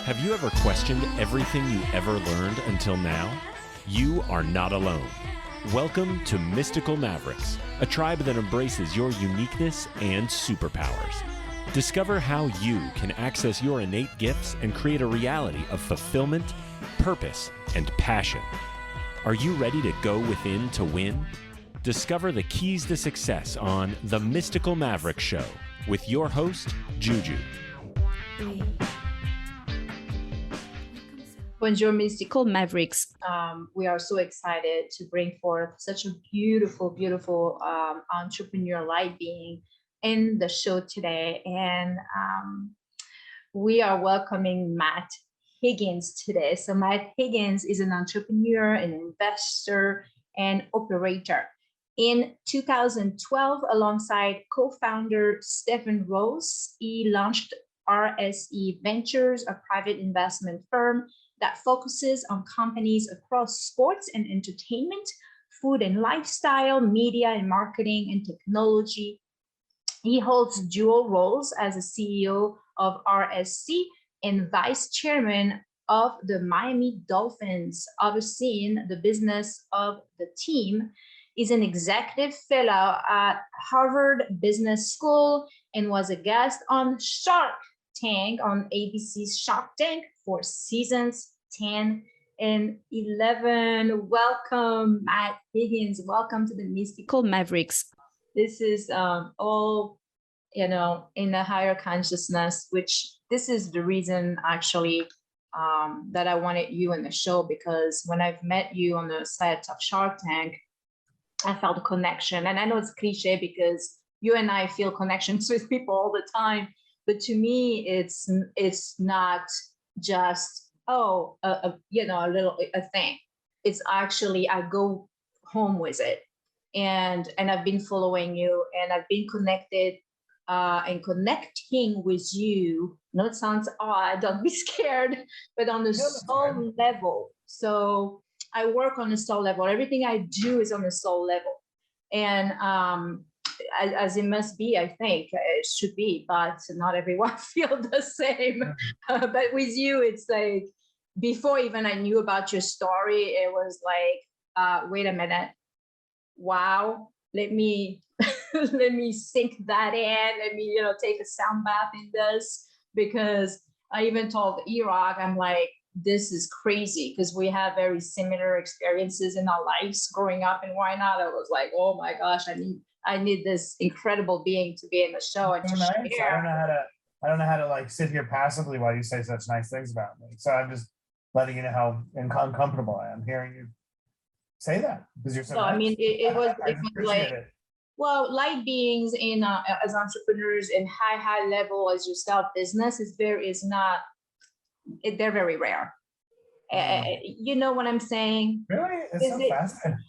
Have you ever questioned everything you ever learned until now? You are not alone. Welcome to Mystical Mavericks, a tribe that embraces your uniqueness and superpowers. Discover how you can access your innate gifts and create a reality of fulfillment, purpose, and passion. Are you ready to go within to win? Discover the keys to success on The Mystical Mavericks Show with your host, Juju. Bonjour, Mystical Mavericks. We are so excited to bring forth such a beautiful, beautiful entrepreneur light being in the show today. And we are welcoming Matt Higgins today. So Matt Higgins is an entrepreneur, an investor, and operator. In 2012, alongside co-founder Stephen Rose, he launched RSE Ventures, a private investment firm that focuses on companies across sports and entertainment, food and lifestyle, media and marketing, and technology. He holds dual roles as a CEO of RSC and vice chairman of the Miami Dolphins, overseeing the business of the team. He's an executive fellow at Harvard Business School and was a guest on Shark Tank on ABC's Shark Tank for seasons 10 and 11. Welcome, Matt Higgins. Welcome to the Mystical Mavericks. This is all, in a higher consciousness, which this is the reason actually that I wanted you on the show, because when I've met you on the set of Shark Tank, I felt a connection. And I know it's cliche because you and I feel connections with people all the time. But to me, it's not just, a thing. It's actually, I go home with it. And I've been following you, and I've been connected and connecting with you. No, it sounds odd, don't be scared, but on the soul level. So I work on the soul level. Everything I do is on the soul level. And as it must be, I think it should be, but not everyone feels the same. But with you, it's like, before even I knew about your story, it was like, wait a minute, wow, let me let me sink that in. Let me, take a sound bath in this, because I even told Iraq, I'm like, this is crazy, because we have very similar experiences in our lives growing up in Wynot. I was like, oh my gosh, I need this incredible being to be in the show and to share. I don't know how to like sit here passively while you say such nice things about me. So I'm just letting you know how uncomfortable I am hearing you say that, because you're so nice. I mean, it was like, well, light beings in as entrepreneurs in high level as yourself, business they're very rare. You know what I'm saying? Really? It's so fascinating.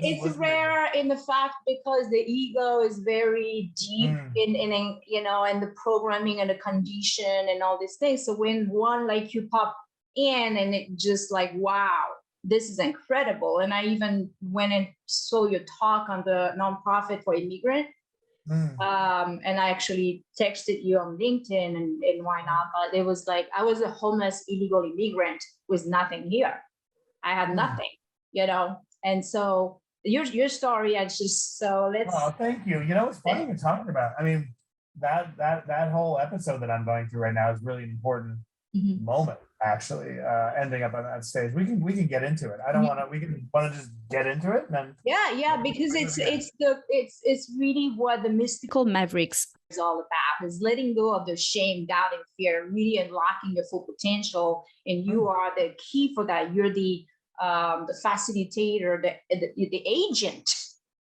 It's rare in the fact because the ego is very deep in the programming and the condition and all these things. So when one like you pop in, and it just like, wow, this is incredible. And I even went and saw your talk on the nonprofit for immigrant. And I actually texted you on LinkedIn and why not? But it was like, I was a homeless illegal immigrant with nothing here. I had nothing, and so your story, I just, so let's. Oh, thank you. It's funny you're talking about. I mean, that whole episode that I'm going through right now is really an important moment, actually, ending up on that stage. We can get into it. I don't want to. We want to just get into it, and then because it's really what the Mystical Mavericks is all about, is letting go of the shame, doubt, and fear, really unlocking your full potential. And you are the key for that. You're the facilitator, the agent.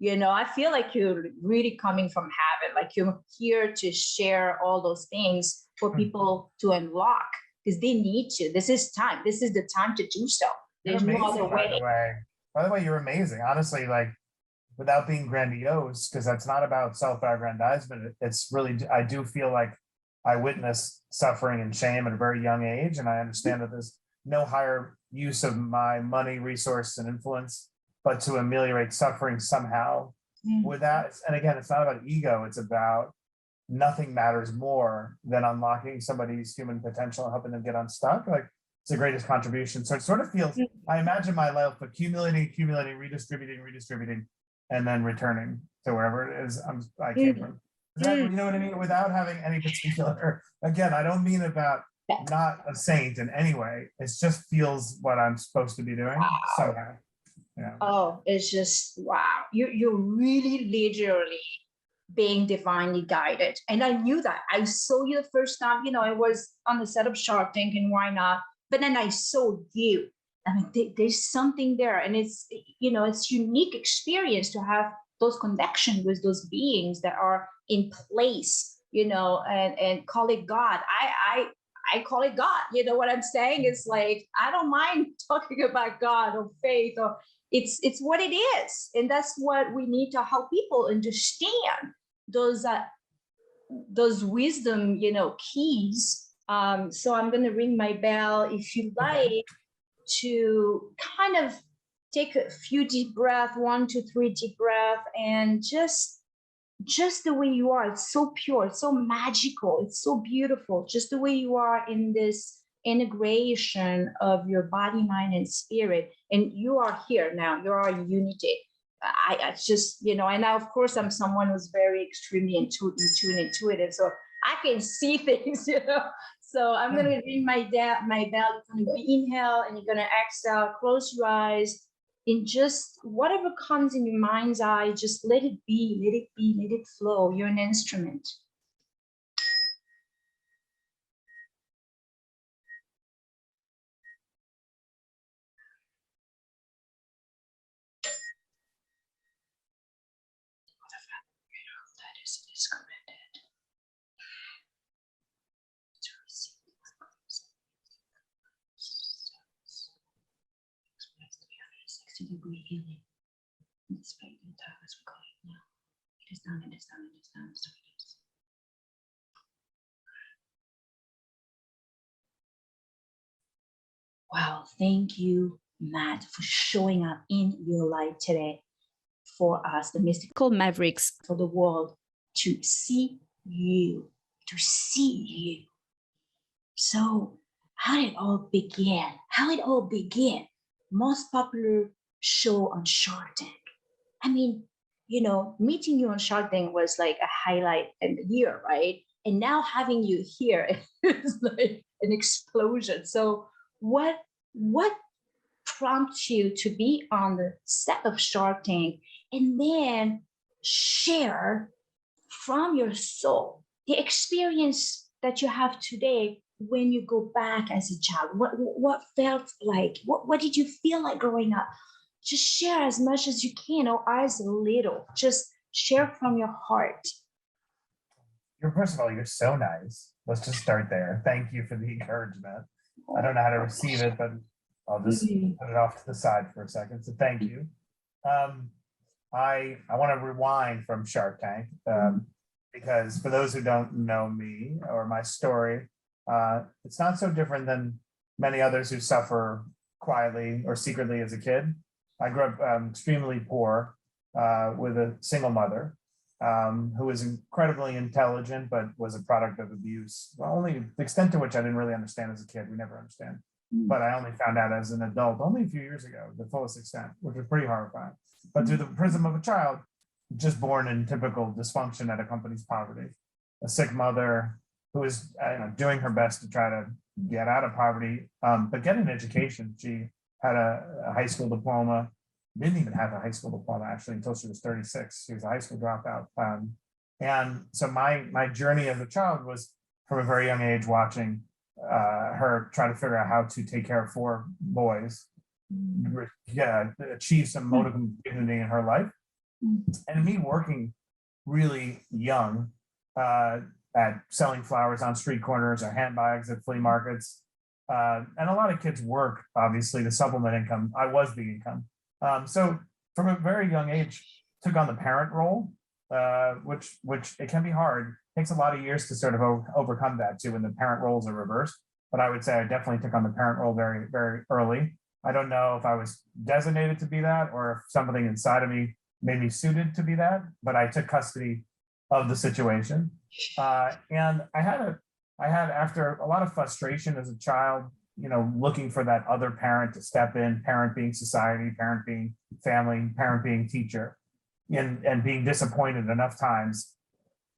I feel like you're really coming from heaven, like you're here to share all those things for people to unlock, because they need to. This is time. This is the time to do so. There's no other way. By the way, you're amazing. Honestly, like, without being grandiose, because that's not about self-aggrandizement. It's really, I do feel like I witnessed suffering and shame at a very young age, and I understand that there's no higher use of my money, resource, and influence but to ameliorate suffering somehow with that. And again, it's not about ego. It's about nothing matters more than unlocking somebody's human potential and helping them get unstuck. Like it's the greatest contribution. So it sort of feels, I imagine my life accumulating, redistributing, and then returning to wherever it is I came from. Is that, you know what I mean? Without having any particular, again, I don't mean about not a saint in any way. It just feels what I'm supposed to be doing somehow. Yeah. Oh, it's just wow. You're really literally being divinely guided. And I knew that. I saw you the first time, I was on the set of Shark Tank and why not? But then I saw you. I mean, there's something there. And it's, it's unique experience to have those connections with those beings that are in place, and call it God. I call it God. You know what I'm saying? It's like, I don't mind talking about God or faith, or it's what it is. And that's what we need to help people understand those wisdom, keys. So I'm going to ring my bell. If you like to kind of take a few deep breaths, 1, 2, 3 deep breath, and just the way you are. It's so pure, it's so magical, it's so beautiful, just the way you are in this integration of your body, mind, and spirit. And you are here now, you are unity. I just, and now, of course, I'm someone who's very extremely intuitive, so I can see things, So I'm going to ring my bell. You're going to go inhale and you're going to exhale, close your eyes, and just whatever comes in your mind's eye, just let it be, let it flow. You're an instrument. That is commended. To receive express 360-degree healing. Despite the time as we call it now. It is done, it is done, it is done, so it is. Wow, thank you, Matt, for showing up in your life today for us, the mystical mavericks, for the world to see you, So how did it all begin? Most popular show on Shark Tank. I mean, meeting you on Shark Tank was like a highlight in the year, right? And now having you here is like an explosion. So what prompts you to be on the set of Shark Tank and then share from your soul the experience that you have today when you go back as a child? What felt like? What did you feel like growing up? Just share as much as you can, or as little. Just share from your heart. First of all, you're so nice. Let's just start there. Thank you for the encouragement. I don't know how to receive it, but I'll just put it off to the side for a second. So thank you. I want to rewind from Shark Tank because for those who don't know me or my story, it's not so different than many others who suffer quietly or secretly as a kid. I grew up extremely poor with a single mother who was incredibly intelligent, but was a product of abuse. Well, only the extent to which I didn't really understand as a kid. We never understand. But I only found out as an adult only a few years ago, the fullest extent, which was pretty horrifying. But through the prism of a child, just born in typical dysfunction that accompanies poverty. A sick mother who was doing her best to try to get out of poverty, but get an education. She had a high school diploma, didn't even have a high school diploma actually until she was 36. She was a high school dropout. And so my journey as a child was from a very young age watching her try to figure out how to take care of 4 boys, achieve some modicum of dignity in her life. And me working really young at selling flowers on street corners or handbags at flea markets. And a lot of kids work, obviously, to supplement income. I was the income. So from a very young age, took on the parent role, which it can be hard. It takes a lot of years to sort of overcome that too when the parent roles are reversed. But I would say I definitely took on the parent role very, very early. I don't know if I was designated to be that or if something inside of me made me suited to be that, but I took custody of the situation. And I had after a lot of frustration as a child, looking for that other parent to step in, parent being society, parent being family, parent being teacher, and being disappointed enough times.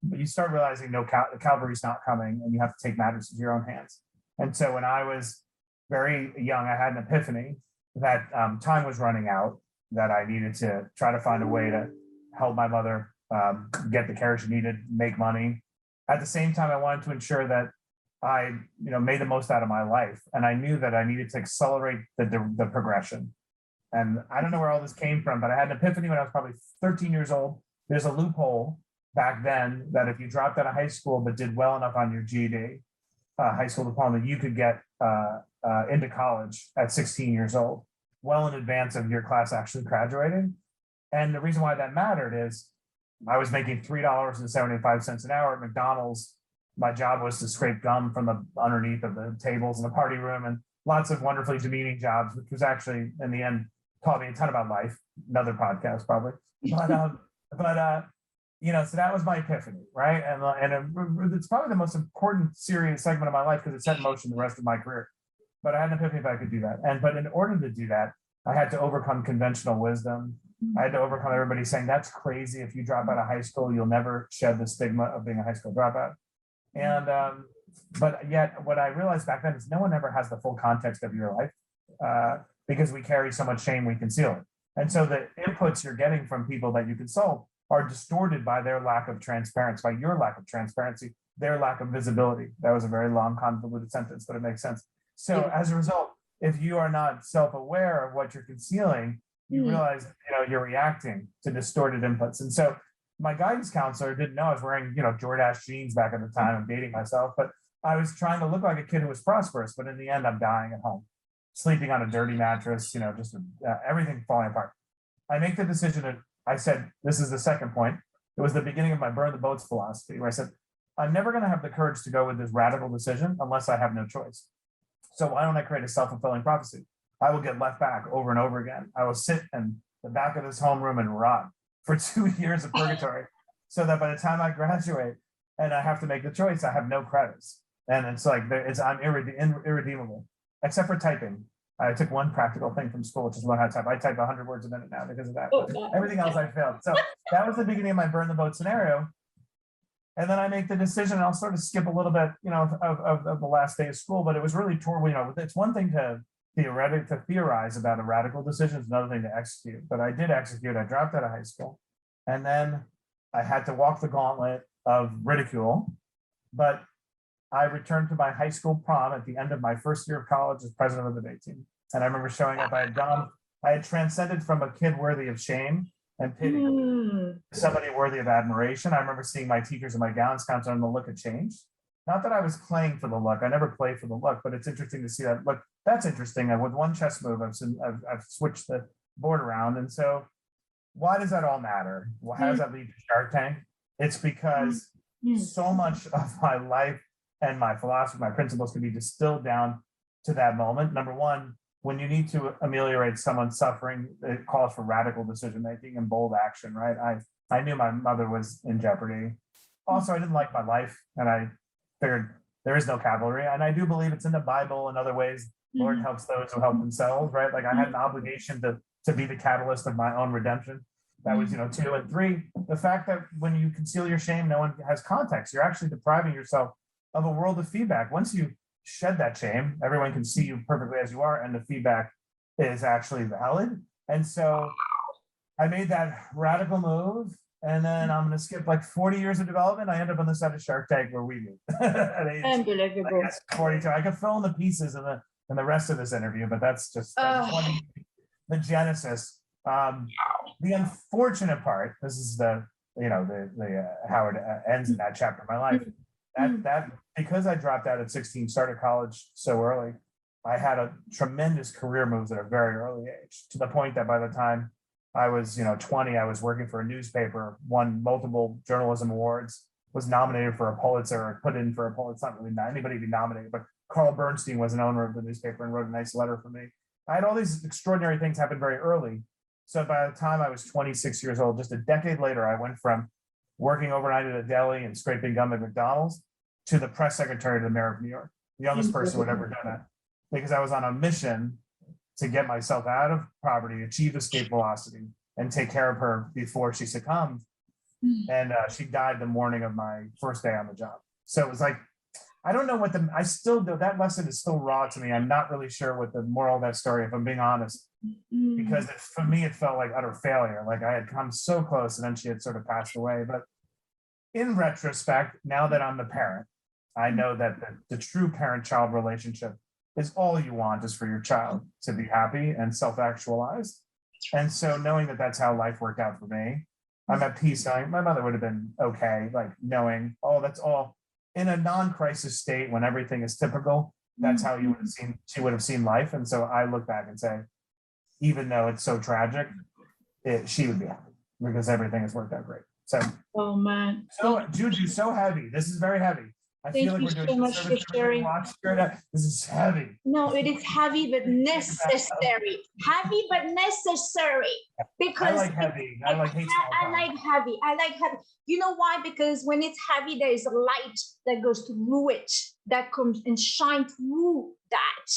But you start realizing the cavalry's not coming, and you have to take matters into your own hands. And so when I was very young, I had an epiphany that time was running out, that I needed to try to find a way to help my mother get the care she needed, make money. At the same time, I wanted to ensure that I, made the most out of my life, and I knew that I needed to accelerate the progression. And I don't know where all this came from, but I had an epiphany when I was probably 13 years old. There's a loophole back then that if you dropped out of high school but did well enough on your GED, high school diploma, you could get into college at 16 years old, well in advance of your class actually graduating. And the reason why that mattered is I was making $3.75 an hour at McDonald's. My job was to scrape gum from the underneath of the tables in the party room, and lots of wonderfully demeaning jobs, which was actually in the end taught me a ton about life. Another podcast probably, so that was my epiphany, right? And it's probably the most important serious segment of my life because it set in motion the rest of my career. But I had an epiphany if I could do that, but in order to do that, I had to overcome conventional wisdom. I had to overcome everybody saying that's crazy. If you drop out of high school, you'll never shed the stigma of being a high school dropout. And but yet what I realized back then is no one ever has the full context of your life because we carry so much shame, we conceal it. And so the inputs you're getting from people that you consult are distorted by their lack of transparency, by your lack of transparency, their lack of visibility. That was a very long, convoluted sentence, but it makes sense. So as a result, if you are not self-aware of what you're concealing, you realize, you're reacting to distorted inputs. And so my guidance counselor didn't know I was wearing, Jordache jeans back at the time. I'm dating myself, but I was trying to look like a kid who was prosperous. But in the end, I'm dying at home, sleeping on a dirty mattress, just everything falling apart. I make the decision that I said, this is the second point. It was the beginning of my burn the boats philosophy, where I said, I'm never going to have the courage to go with this radical decision unless I have no choice. So why don't I create a self-fulfilling prophecy? I will get left back over and over again. I will sit in the back of this homeroom and rot for 2 years of purgatory so that by the time I graduate and I have to make the choice, I have no credits. And it's like, I'm irredeemable, except for typing. I took one practical thing from school, which is learn how to type. I type 100 words a minute now because of that. Everything else I failed. So that was the beginning of my burn the boat scenario. And then I make the decision, and I'll sort of skip a little bit, of the last day of school, but it was really it's one thing to theorize about a radical decision, it's another thing to execute. But I did execute. I dropped out of high school, and then I had to walk the gauntlet of ridicule. But I returned to my high school prom at the end of my first year of college as president of the debate team. And I remember showing up. I had transcended from a kid worthy of shame and pity to somebody worthy of admiration. I remember seeing my teachers and my guidance counselor, and the look had changed. Not that I was playing for the look. I never play for the look, but it's interesting to see that look. That's interesting. With one chess move, I've switched the board around. And so why does that all matter? Well, how does that lead to Shark Tank? It's because so much of my life and my philosophy, my principles can be distilled down to that moment. Number one, when you need to ameliorate someone's suffering, it calls for radical decision-making and bold action, right? I knew my mother was in jeopardy. Also, I didn't like my life, and I figured there is no cavalry. And I do believe it's in the Bible and other ways. Lord helps those who help themselves, right? Like I had an obligation to be the catalyst of my own redemption. That was, 2 and 3. The fact that when you conceal your shame, no one has context. You're actually depriving yourself of a world of feedback. Once you shed that shame, everyone can see you perfectly as you are, and the feedback is actually valid. And so I made that radical move, and then I'm going to skip like 40 years of development. I end up on the set of Shark Tank where we meet at age Unbelievable. 42. I could fill in the pieces in the rest of this interview, but that's just the genesis. The unfortunate part, this is the how it ends in that chapter of my life. That because I dropped out at 16, started college so early, I had a tremendous career moves at a very early age, to the point that by the time I was 20, I was working for a newspaper, won multiple journalism awards, was nominated for a Pulitzer, or put in for a Pulitzer. It's not really anybody to be nominated, but Carl Bernstein was an owner of the newspaper and wrote a nice letter for me. I had all these extraordinary things happen very early. So by the time I was 26 years old, just a decade later, I went from working overnight at a deli and scraping gum at McDonald's, to the press secretary to the mayor of New York, the youngest person who had ever done that, because I was on a mission to get myself out of poverty, achieve escape velocity, and take care of her before she succumbed. And she died the morning of my first day on the job. So it was like, I don't know what I still do. That lesson is still raw to me. I'm not really sure what the moral of that story, if I'm being honest, because for me, it felt like utter failure. Like I had come so close and then she had sort of passed away. But in retrospect, now that I'm the parent, I know that the true parent-child relationship is all you want is for your child to be happy and self-actualized. And so knowing that that's how life worked out for me, I'm at peace knowing my mother would have been okay, like knowing, oh, that's all in a non-crisis state when everything is typical. That's how she would have seen life. And so I look back and say, even though it's so tragic, she would be happy because everything has worked out great. So, oh man. So Juju, so heavy. This is very heavy. I feel like we're doing so much for sharing. This is heavy. No, it is heavy but necessary. Heavy but necessary. Because I like heavy. I like heavy. I like heavy. You know why? Because when it's heavy, there is a light that goes through it, that comes and shine through that.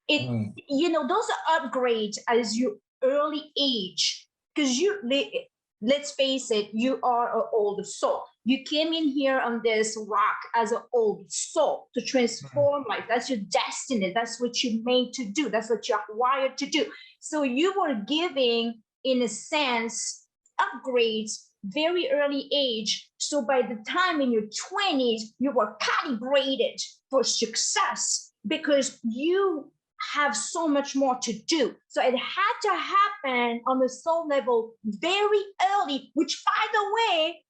You know, those are upgrades as you early age. Because let's face it, you are an old soul. You came in here on this rock as an old soul to transform life. That's your destiny. That's what you're made to do. That's what you're wired to do. So you were giving, in a sense, upgrades very early age. So by the time in your 20s, you were calibrated for success because you have so much more to do. So it had to happen on the soul level very early, which, by the way,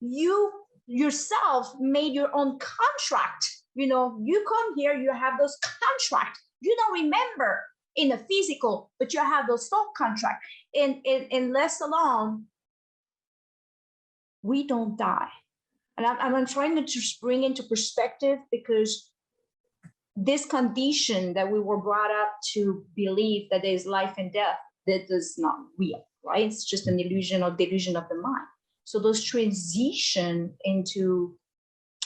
you yourself made your own contract. You know, you come here, you have those contracts. You don't remember in the physical, but you have those soul contracts. And less alone, we don't die. And I'm trying to just bring into perspective because this condition that we were brought up to believe that there's life and death, that is not real, right? It's just an illusion or delusion of the mind. So those transition into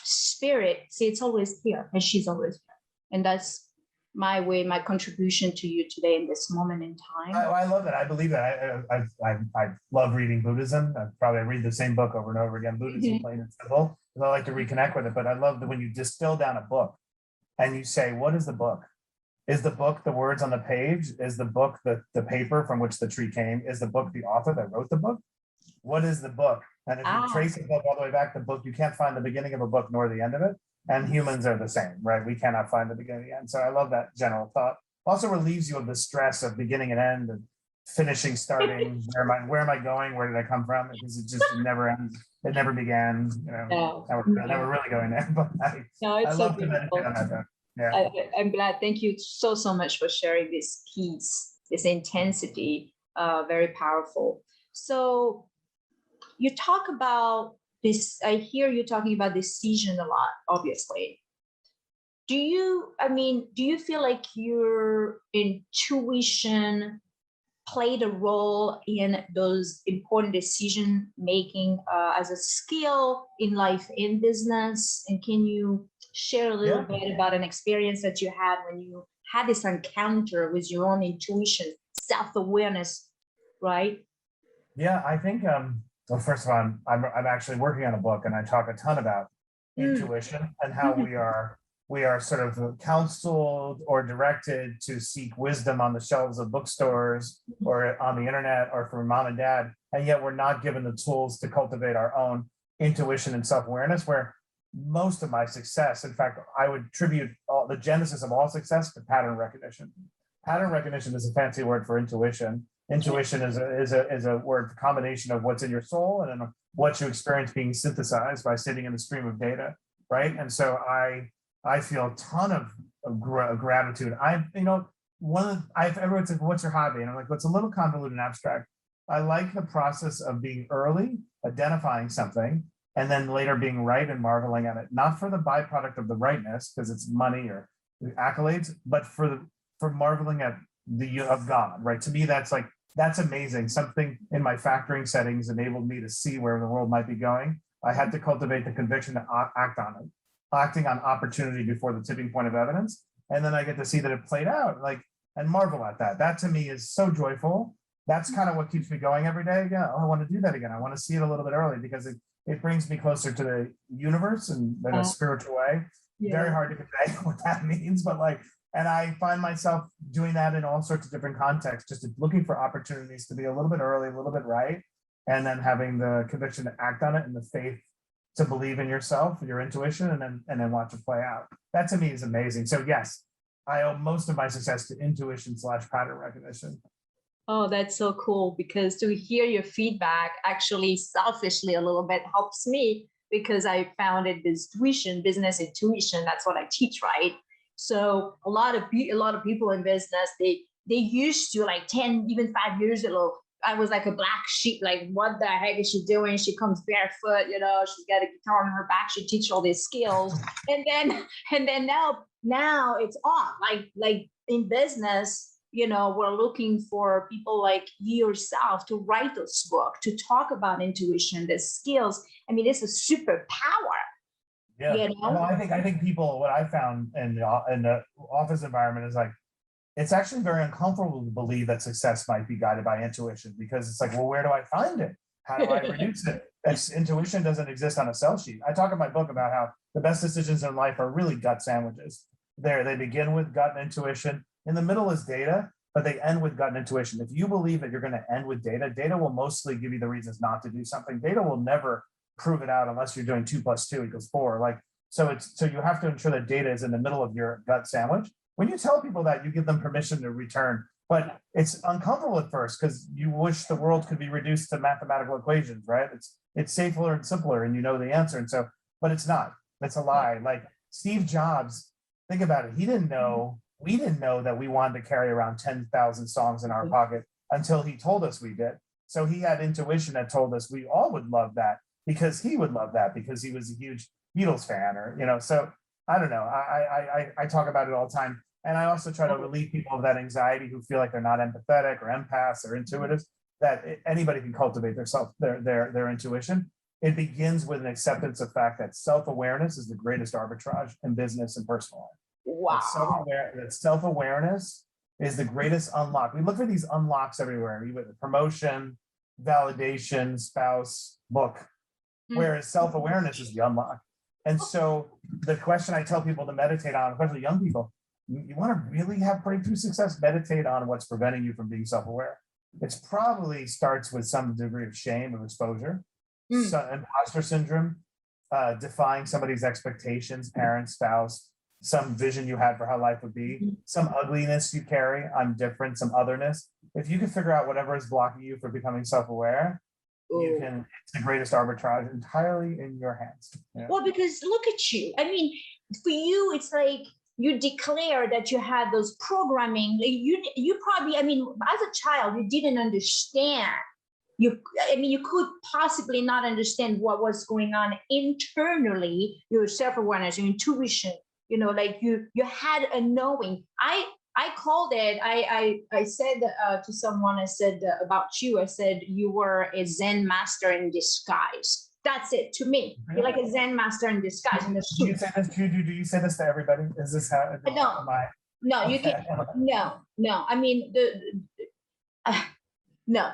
spirit, see, it's always here, and she's always here. And that's my way, my contribution to you today in this moment in time. I love that. I believe that. I love reading Buddhism. I probably read the same book over and over again, Buddhism, plain and simple, because I like to reconnect with it. But I love that when you distill down a book and you say, what is the book? Is the book the words on the page? Is the book the paper from which the tree came? Is the book the author that wrote the book? What is the book? And if you trace the book all the way back to the book, you can't find the beginning of a book nor the end of it. And humans are the same, right? We cannot find the beginning and end. So I love that general thought. Also relieves you of the stress of beginning and end and finishing, starting. Where am I going? Where did I come from? Because it never ends. It never began. You know, never really going there. But I love to meditate on that. Yeah. I'm glad. Thank you so much for sharing this piece, this intensity. Very powerful. So you talk about this, I hear you talking about decision a lot, obviously. Do you feel like your intuition played a role in those important decision making as a skill in life, in business? And can you share a little bit about an experience that you had when you had this encounter with your own intuition, self-awareness, right? Yeah, I think, well, first of all, I'm actually working on a book and I talk a ton about intuition and how we are sort of counseled or directed to seek wisdom on the shelves of bookstores or on the internet or from mom and dad. And yet we're not given the tools to cultivate our own intuition and self-awareness, where most of my success, in fact, I would attribute the genesis of all success to pattern recognition. Pattern recognition is a fancy word for intuition. Intuition is a word for combination of what's in your soul and what you experience being synthesized by sitting in the stream of data, right? And so I feel a ton of gratitude. Everyone's like, what's your hobby? And I'm like, well, it's a little convoluted and abstract. I like the process of being early, identifying something, and then later being right and marveling at it, not for the byproduct of the rightness, because it's money or accolades, but for marveling at of God, right? To me, that's like that's amazing. Something in my factoring settings enabled me to see where the world might be going. I had to cultivate the conviction to act on it, acting on opportunity before the tipping point of evidence. And then I get to see that it played out, like, and marvel at that. That to me is so joyful. That's kind of what keeps me going every day. Yeah, oh, I want to do that again. I want to see it a little bit early because it brings me closer to the universe and in a spiritual way. Yeah. Very hard to convey what that means, but like, and I find myself doing that in all sorts of different contexts, just looking for opportunities to be a little bit early, a little bit right, and then having the conviction to act on it and the faith to believe in yourself, your intuition, and then watch it play out. That to me is amazing. So yes, I owe most of my success to intuition / pattern recognition. Oh, that's so cool, because to hear your feedback actually selfishly a little bit helps me, because I founded this business intuition. That's what I teach, right? So a lot of people in business, they used to, like 10, even 5 years ago, I was like a black sheep. Like, what the heck is she doing? She comes barefoot, she's got a guitar on her back. She teaches all these skills, and then now it's on. Like in business, we're looking for people like you yourself to write this book, to talk about intuition, the skills. I mean, it's a superpower. Yeah, I think people, what I found in the office environment is like, it's actually very uncomfortable to believe that success might be guided by intuition, because it's like, well, where do I find it? How do I reduce it? Intuition doesn't exist on a sell sheet. I talk in my book about how the best decisions in life are really gut sandwiches. They begin with gut and intuition. In the middle is data, but they end with gut and intuition. If you believe that you're going to end with data, data will mostly give you the reasons not to do something. Data will never prove it out unless you're doing 2 + 2 = 4. Like, so you have to ensure that data is in the middle of your gut sandwich. When you tell people that, you give them permission to return, but it's uncomfortable at first because you wish the world could be reduced to mathematical equations, right? It's safer and simpler, and you know the answer. And so, but it's not. It's a lie. Like Steve Jobs, think about it. We didn't know that we wanted to carry around 10,000 songs in our pocket until he told us we did. So he had intuition that told us we all would love that, because he would love that, because he was a huge Beatles fan, or so I don't know. I talk about it all the time, and I also try to relieve people of that anxiety who feel like they're not empathetic or empaths or intuitives. That anybody can cultivate their intuition. It begins with an acceptance of fact that self-awareness is the greatest arbitrage in business and personal life. Wow. That self-awareness is the greatest unlock. We look for these unlocks everywhere, even promotion, validation, spouse, book, whereas self-awareness is the unlock. And so the question I tell people to meditate on, especially young people, you want to really have breakthrough success, meditate on what's preventing you from being self-aware. It probably starts with some degree of shame or exposure, imposter syndrome, defying somebody's expectations, parent, spouse, some vision you had for how life would be, some ugliness you carry, I'm different, some otherness. If you can figure out whatever is blocking you from becoming self-aware, it's the greatest arbitrage entirely in your hands. Yeah. Well, because look at you. I mean, for you, it's like you declare that you had those programming. You probably, I mean, as a child, you didn't understand. You could possibly not understand what was going on internally, your self-awareness, your intuition, like you had a knowing. I called it, I said to someone, I said about you, I said, you were a Zen master in disguise. That's it to me. Really? You're like a Zen master in disguise. Do you say this, Juju? Do you say this to everybody? Is this how? No, you can. No. I mean, no.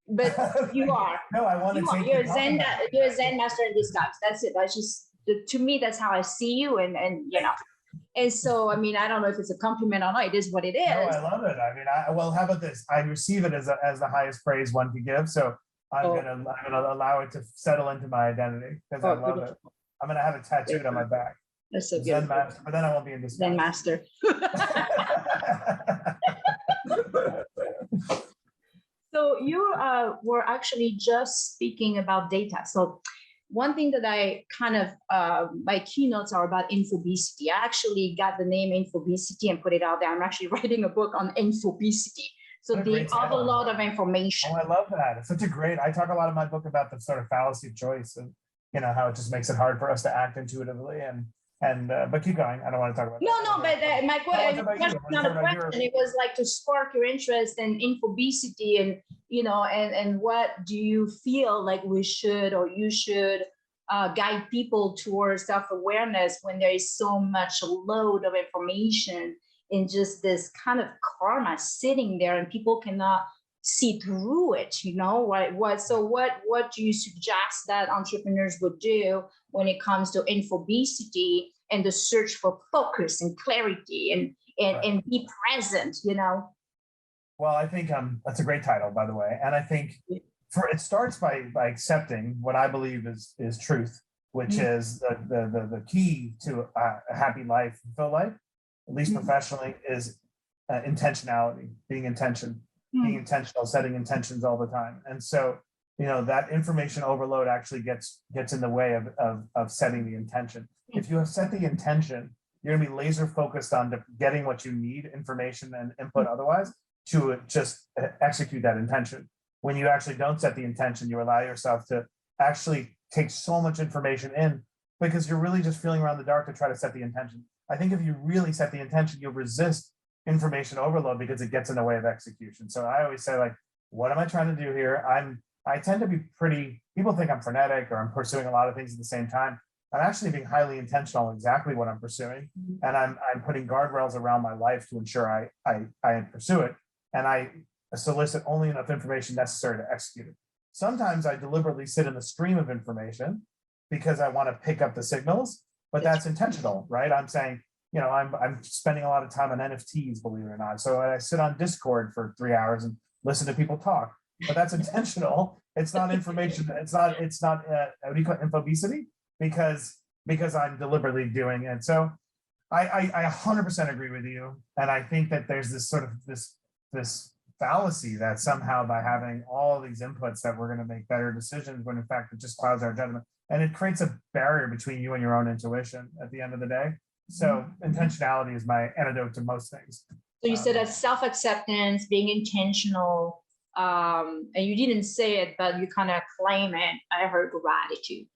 But you are. No, I want to take. You're a Zen master in disguise. That's it. That's just, to me, that's how I see you, and And so, I mean, I don't know if it's a compliment or not. It is what it is. No, I love it. I mean, well, how about this? I receive it as the highest praise one can give. So I'm gonna allow it to settle into my identity, because I love it. I'm gonna have it tattooed on my back. That's so Zen master, but then I won't be in disguise. Zen master. So you were actually just speaking about data. So one thing that I kind of, my keynotes are about infobesity. I actually got the name infobesity and put it out there. I'm actually writing a book on infobesity. So they have a lot of information. Oh, I love that. It's such a great, I talk a lot in my book about the sort of fallacy of choice, and how it just makes it hard for us to act intuitively. And And but keep going. I don't want to talk about No, that. no, but my question I was not a question. It was like to spark your interest in infobesity, and and what do you feel like we should or you should guide people towards self-awareness when there is so much load of information and just this kind of karma sitting there and people cannot see through it, right? What do you suggest that entrepreneurs would do when it comes to infobesity and the search for focus and clarity and be present, Well, I think that's a great title, by the way. And I think it starts by accepting what I believe is truth, which is the key to a happy life, fulfilled life, at least professionally, is intentionality, being intentional, setting intentions all the time. And so, that information overload actually gets in the way of setting the intention. If you have set the intention, you're gonna be laser focused on getting what you need, information and input otherwise, to just execute that intention. When you actually don't set the intention, you allow yourself to actually take so much information in because you're really just feeling around the dark to try to set the intention. I think if you really set the intention, you'll resist information overload because it gets in the way of execution. So I always say, like, what am I trying to do here? I tend to be people think I'm frenetic or I'm pursuing a lot of things at the same time. I'm actually being highly intentional exactly what I'm pursuing. And I'm putting guardrails around my life to ensure I pursue it. And I solicit only enough information necessary to execute it. Sometimes I deliberately sit in the stream of information because I want to pick up the signals, but that's intentional, right? I'm saying, I'm spending a lot of time on NFTs, believe it or not. So I sit on Discord for 3 hours and listen to people talk, but that's intentional. It's not information. It's not what do you call it, infobesity? Because I'm deliberately doing it. So I 100% agree with you. And I think that there's this sort of this fallacy that somehow by having all these inputs that we're going to make better decisions, when in fact it just clouds our judgment. And it creates a barrier between you and your own intuition at the end of the day. So intentionality is my antidote to most things. So you said that self-acceptance, being intentional, and you didn't say it, but you kind of claim it. I heard gratitude.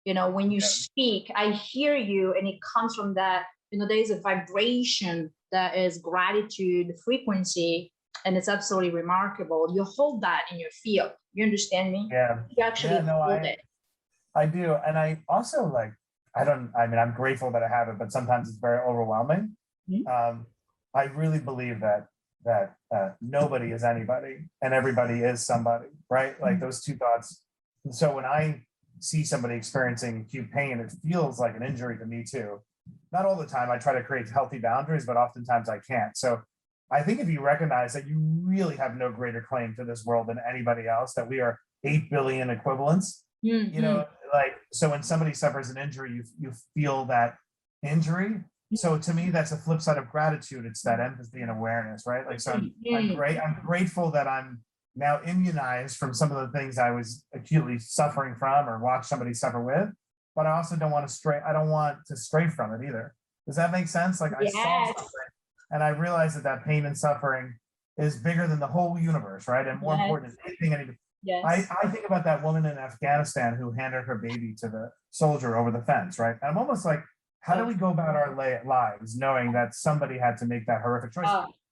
When you speak, I hear you, and it comes from that, there is a vibration that is gratitude frequency, and it's absolutely remarkable. You hold that in your field. You understand me? Yeah. You actually hold it. I do. And I also I'm grateful that I have it, but sometimes it's very overwhelming. I really believe that nobody is anybody and everybody is somebody, right? Like those two thoughts. And so when I see somebody experiencing acute pain, it feels like an injury to me too. Not all the time. I try to create healthy boundaries, but oftentimes I can't. So I think if you recognize that you really have no greater claim to this world than anybody else, that we are 8 billion equivalents, so when somebody suffers an injury, you feel that injury. So to me, that's a flip side of gratitude. It's that empathy and awareness, right? Like, so I'm grateful that I'm now immunized from some of the things I was acutely suffering from or watched somebody suffer with, but I also don't want to stray from it either. Does that make sense? Like I saw something and I realized that pain and suffering is bigger than the whole universe, right? And more important than anything. Yes. I think about that woman in Afghanistan who handed her baby to the soldier over the fence, right? And I'm almost like, how do we go about our lives knowing that somebody had to make that horrific choice?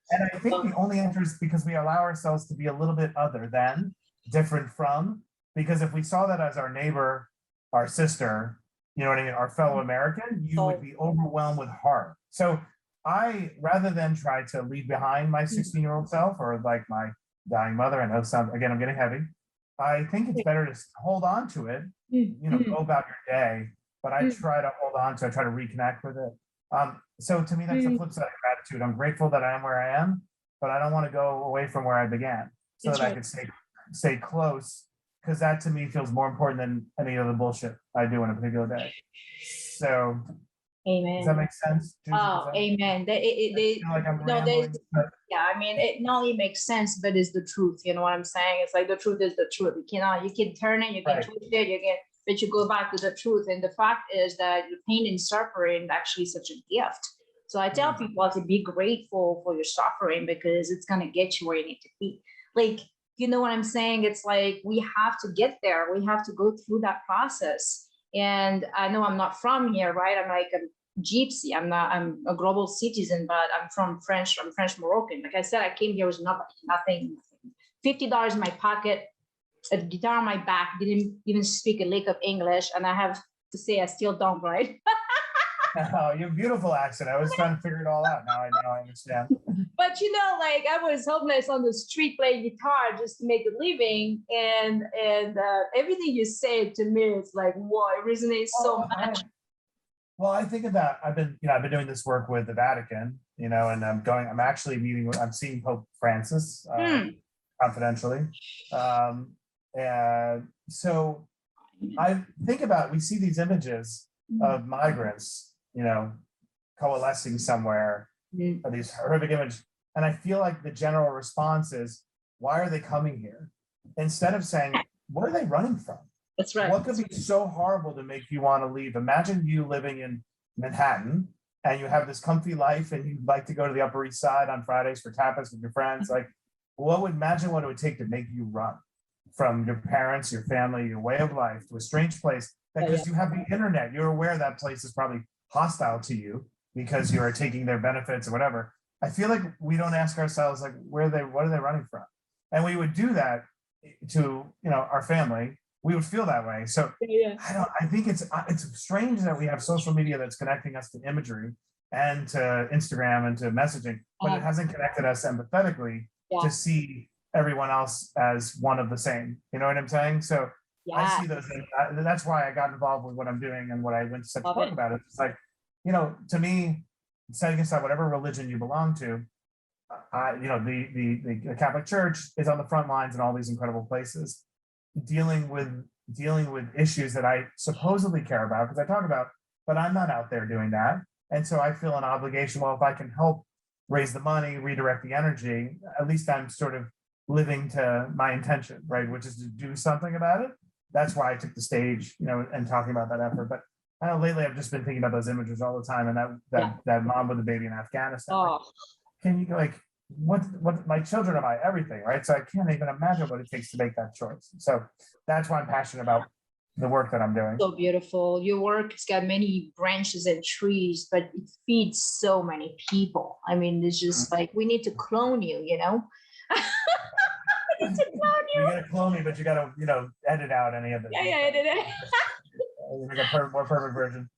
And I think the only answer is because we allow ourselves to be a little bit other than, different from, because if we saw that as our neighbor, our sister, you know what I mean, our fellow American, you would be overwhelmed with horror. So rather than try to leave behind my 16-year-old self or like my dying mother, I know again, I'm getting heavy. I think it's better to hold on to it, go about your day, but I try to hold on to it, try to reconnect with it. So to me, that's the flip side of gratitude. I'm grateful that I am where I am, but I don't want to go away from where I began so that I could stay close, because that to me feels more important than any other bullshit I do in a particular day. So amen. Does that make sense? Amen. It not only makes sense, but it's the truth. You know what I'm saying? It's like the truth is the truth. You can turn it, you can twist it, but you go back to the truth. And the fact is that the pain and suffering is actually such a gift. So I tell people to be grateful for your suffering because it's going to get you where you need to be. Like, you know what I'm saying? It's like we have to get there. We have to go through that process. And I know I'm not from here, right? I'm like gypsy. I'm a global citizen, but I'm French Moroccan. Like I said, I came here with nothing. $50 in my pocket, a guitar on my back, didn't even speak a lick of English. And I have to say, I still don't, right? Oh, you have a beautiful accent. I was trying to figure it all out. Now I understand. But like I was homeless on the street playing guitar just to make a living, and everything you say to me is like, whoa, it resonates so much. Well, I think of that. I've been doing this work with the Vatican, and I'm actually I'm seeing Pope Francis confidentially. And so I think we see these images of migrants, coalescing somewhere, or these horrific images. And I feel like the general response is, why are they coming here? Instead of saying, what are they running from? That's right. What could be so horrible to make you want to leave? Imagine you living in Manhattan and you have this comfy life and you'd like to go to the Upper East Side on Fridays for tapas with your friends. Like, imagine what it would take to make you run from your parents, your family, your way of life to a strange place, because you have the internet. You're aware that place is probably hostile to you because you are taking their benefits or whatever. I feel like we don't ask ourselves, like, what are they running from? And we would do that to, our family. We would feel that way. So I think it's strange that we have social media that's connecting us to imagery and to Instagram and to messaging, but it hasn't connected us empathetically to see everyone else as one of the same. You know what I'm saying? So I see those things. That's why I got involved with what I'm doing and what I went to talk about it. It's like, to me, setting aside whatever religion you belong to, the Catholic Church is on the front lines in all these incredible places, dealing with issues that I supposedly care about, because I talk about, but I'm not out there doing that. And so I feel an obligation. Well, if I can help raise the money, redirect the energy, at least I'm sort of living to my intention, right? Which is to do something about it. That's why I took the stage, and talking about that effort. But I know lately I've just been thinking about those images all the time, and that mom with the baby in Afghanistan. Oh. Can you what my children are my everything, right? So I can't even imagine what it takes to make that choice. So that's why I'm passionate about the work that I'm doing. So beautiful. Your work has got many branches and trees, but it feeds so many people. I mean, it's just like, we need to clone you, We need to clone you. You gotta clone me, but you gotta, edit out any of it. Edit it. Make a more perfect version.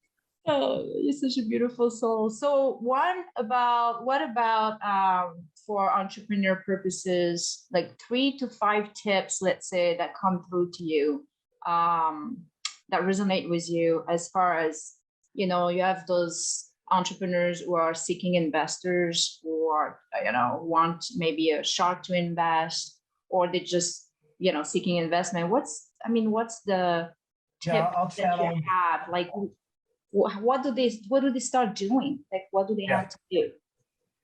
Oh, you're such a beautiful soul. So what about for entrepreneur purposes, like 3 to 5 tips, let's say, that come through to you, that resonate with you, as far as, you have those entrepreneurs who are seeking investors, or, want maybe a shark to invest, or they just, seeking investment. What's the tip that you have? Like, what do they start doing? Like, what do they have to do?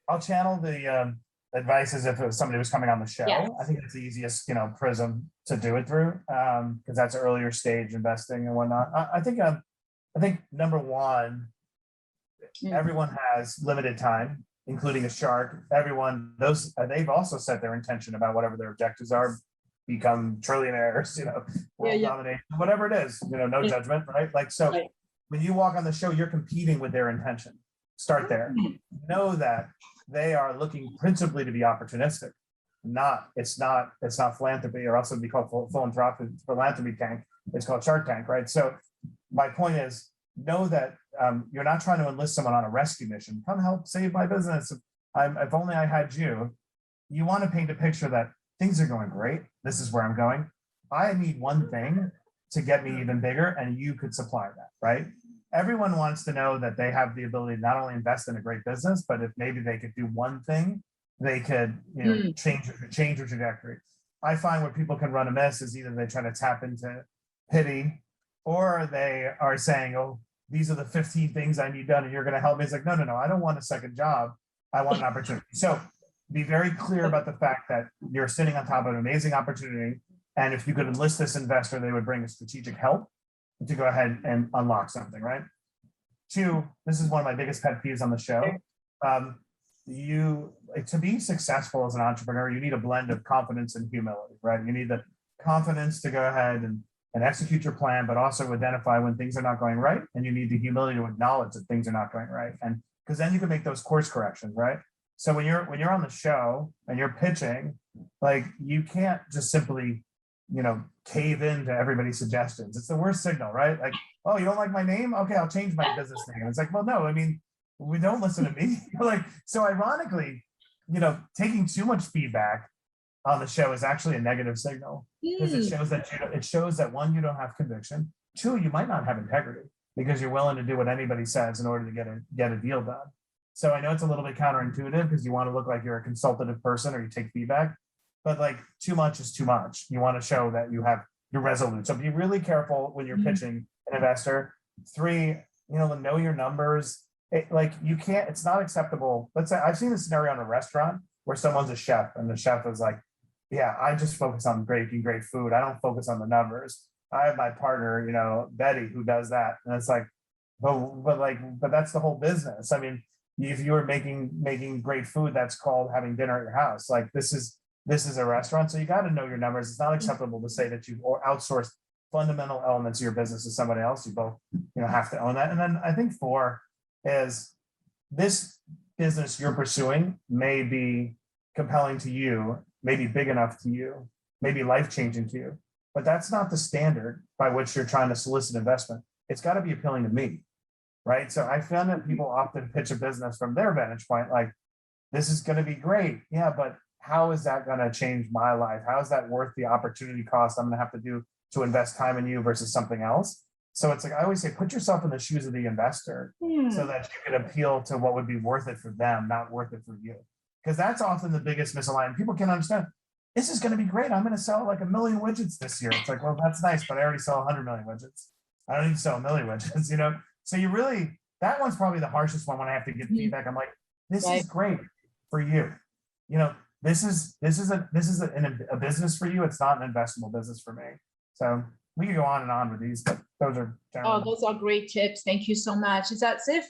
I'll channel the advice as if it was somebody who was coming on the show. Yes. I think it's the easiest, prism to do it through, because that's earlier stage investing and whatnot. I think number one, everyone has limited time, including a shark. They've also set their intention about whatever their objectives are, become trillionaires, world domination, whatever it is, no judgment, right? Like, so when you walk on the show, you're competing with their intention. Start there. Know that they are looking principally to be opportunistic. It's not philanthropy, or else it'd be called philanthropy tank. It's called Shark Tank, right? So my point is, know that you're not trying to enlist someone on a rescue mission. Come help save my business. If only I had you. You want to paint a picture that things are going great. This is where I'm going. I need one thing to get me even bigger, and you could supply that, right? Everyone wants to know that they have the ability to not only invest in a great business, but if maybe they could do one thing, they could, change the trajectory. I find where people can run amiss is either they try to tap into pity, or they are saying, oh, these are the 15 things I need done and you're going to help me. It's like, no, I don't want a second job. I want an opportunity. So be very clear about the fact that you're sitting on top of an amazing opportunity. And if you could enlist this investor, they would bring a strategic help to go ahead and unlock something, right? 2, this is one of my biggest pet peeves on the show. To be successful as an entrepreneur, you need a blend of confidence and humility, right? You need the confidence to go ahead and and execute your plan, but also identify when things are not going right. And you need the humility to acknowledge that things are not going right. And because then you can make those course corrections, right? So when you're on the show and you're pitching, like you can't just simply, cave into everybody's suggestions. It's the worst signal, right? Like, oh, you don't like my name? Okay, I'll change my business name. It's like, well, no, I mean, we don't listen to me. Like, so ironically, taking too much feedback on the show is actually a negative signal because it shows that one, you don't have conviction. Two, you might not have integrity because you're willing to do what anybody says in order to get a deal done. So I know it's a little bit counterintuitive because you want to look like you're a consultative person or you take feedback, but like too much is too much. You want to show that you're resolute. So be really careful when you're pitching an investor. Three, know your numbers. It's not acceptable. Let's say I've seen a scenario in a restaurant where someone's a chef and the chef is like, yeah, I just focus on making great food. I don't focus on the numbers. I have my partner, Betty, who does that. And it's like, but that's the whole business. I mean, if you were making great food, that's called having dinner at your house. Like this is a restaurant. So you got to know your numbers. It's not acceptable to say that you've outsourced fundamental elements of your business to somebody else. You both, have to own that. And then I think 4 is this business you're pursuing may be compelling to you, maybe big enough to you, maybe life-changing to you, but that's not the standard by which you're trying to solicit investment. It's got to be appealing to me, right? So I found that people often pitch a business from their vantage point, like, this is going to be great. Yeah, but how is that going to change my life? How is that worth the opportunity cost I'm going to have to do to invest time in you versus something else? So it's like, I always say, put yourself in the shoes of the investor so that you can appeal to what would be worth it for them, not worth it for you. Because that's often the biggest misalignment. People can't understand, this is going to be great. I'm going to sell like 1 million widgets this year. It's like, well, that's nice, but I already sell 100 million widgets. I don't need to sell 1 million widgets, So that one's probably the harshest one when I have to get feedback. I'm like, this is great for you. This is a business for you. It's not an investable business for me. So we could go on and on with these, but those are general. Those are great tips. Thank you so much. It's as if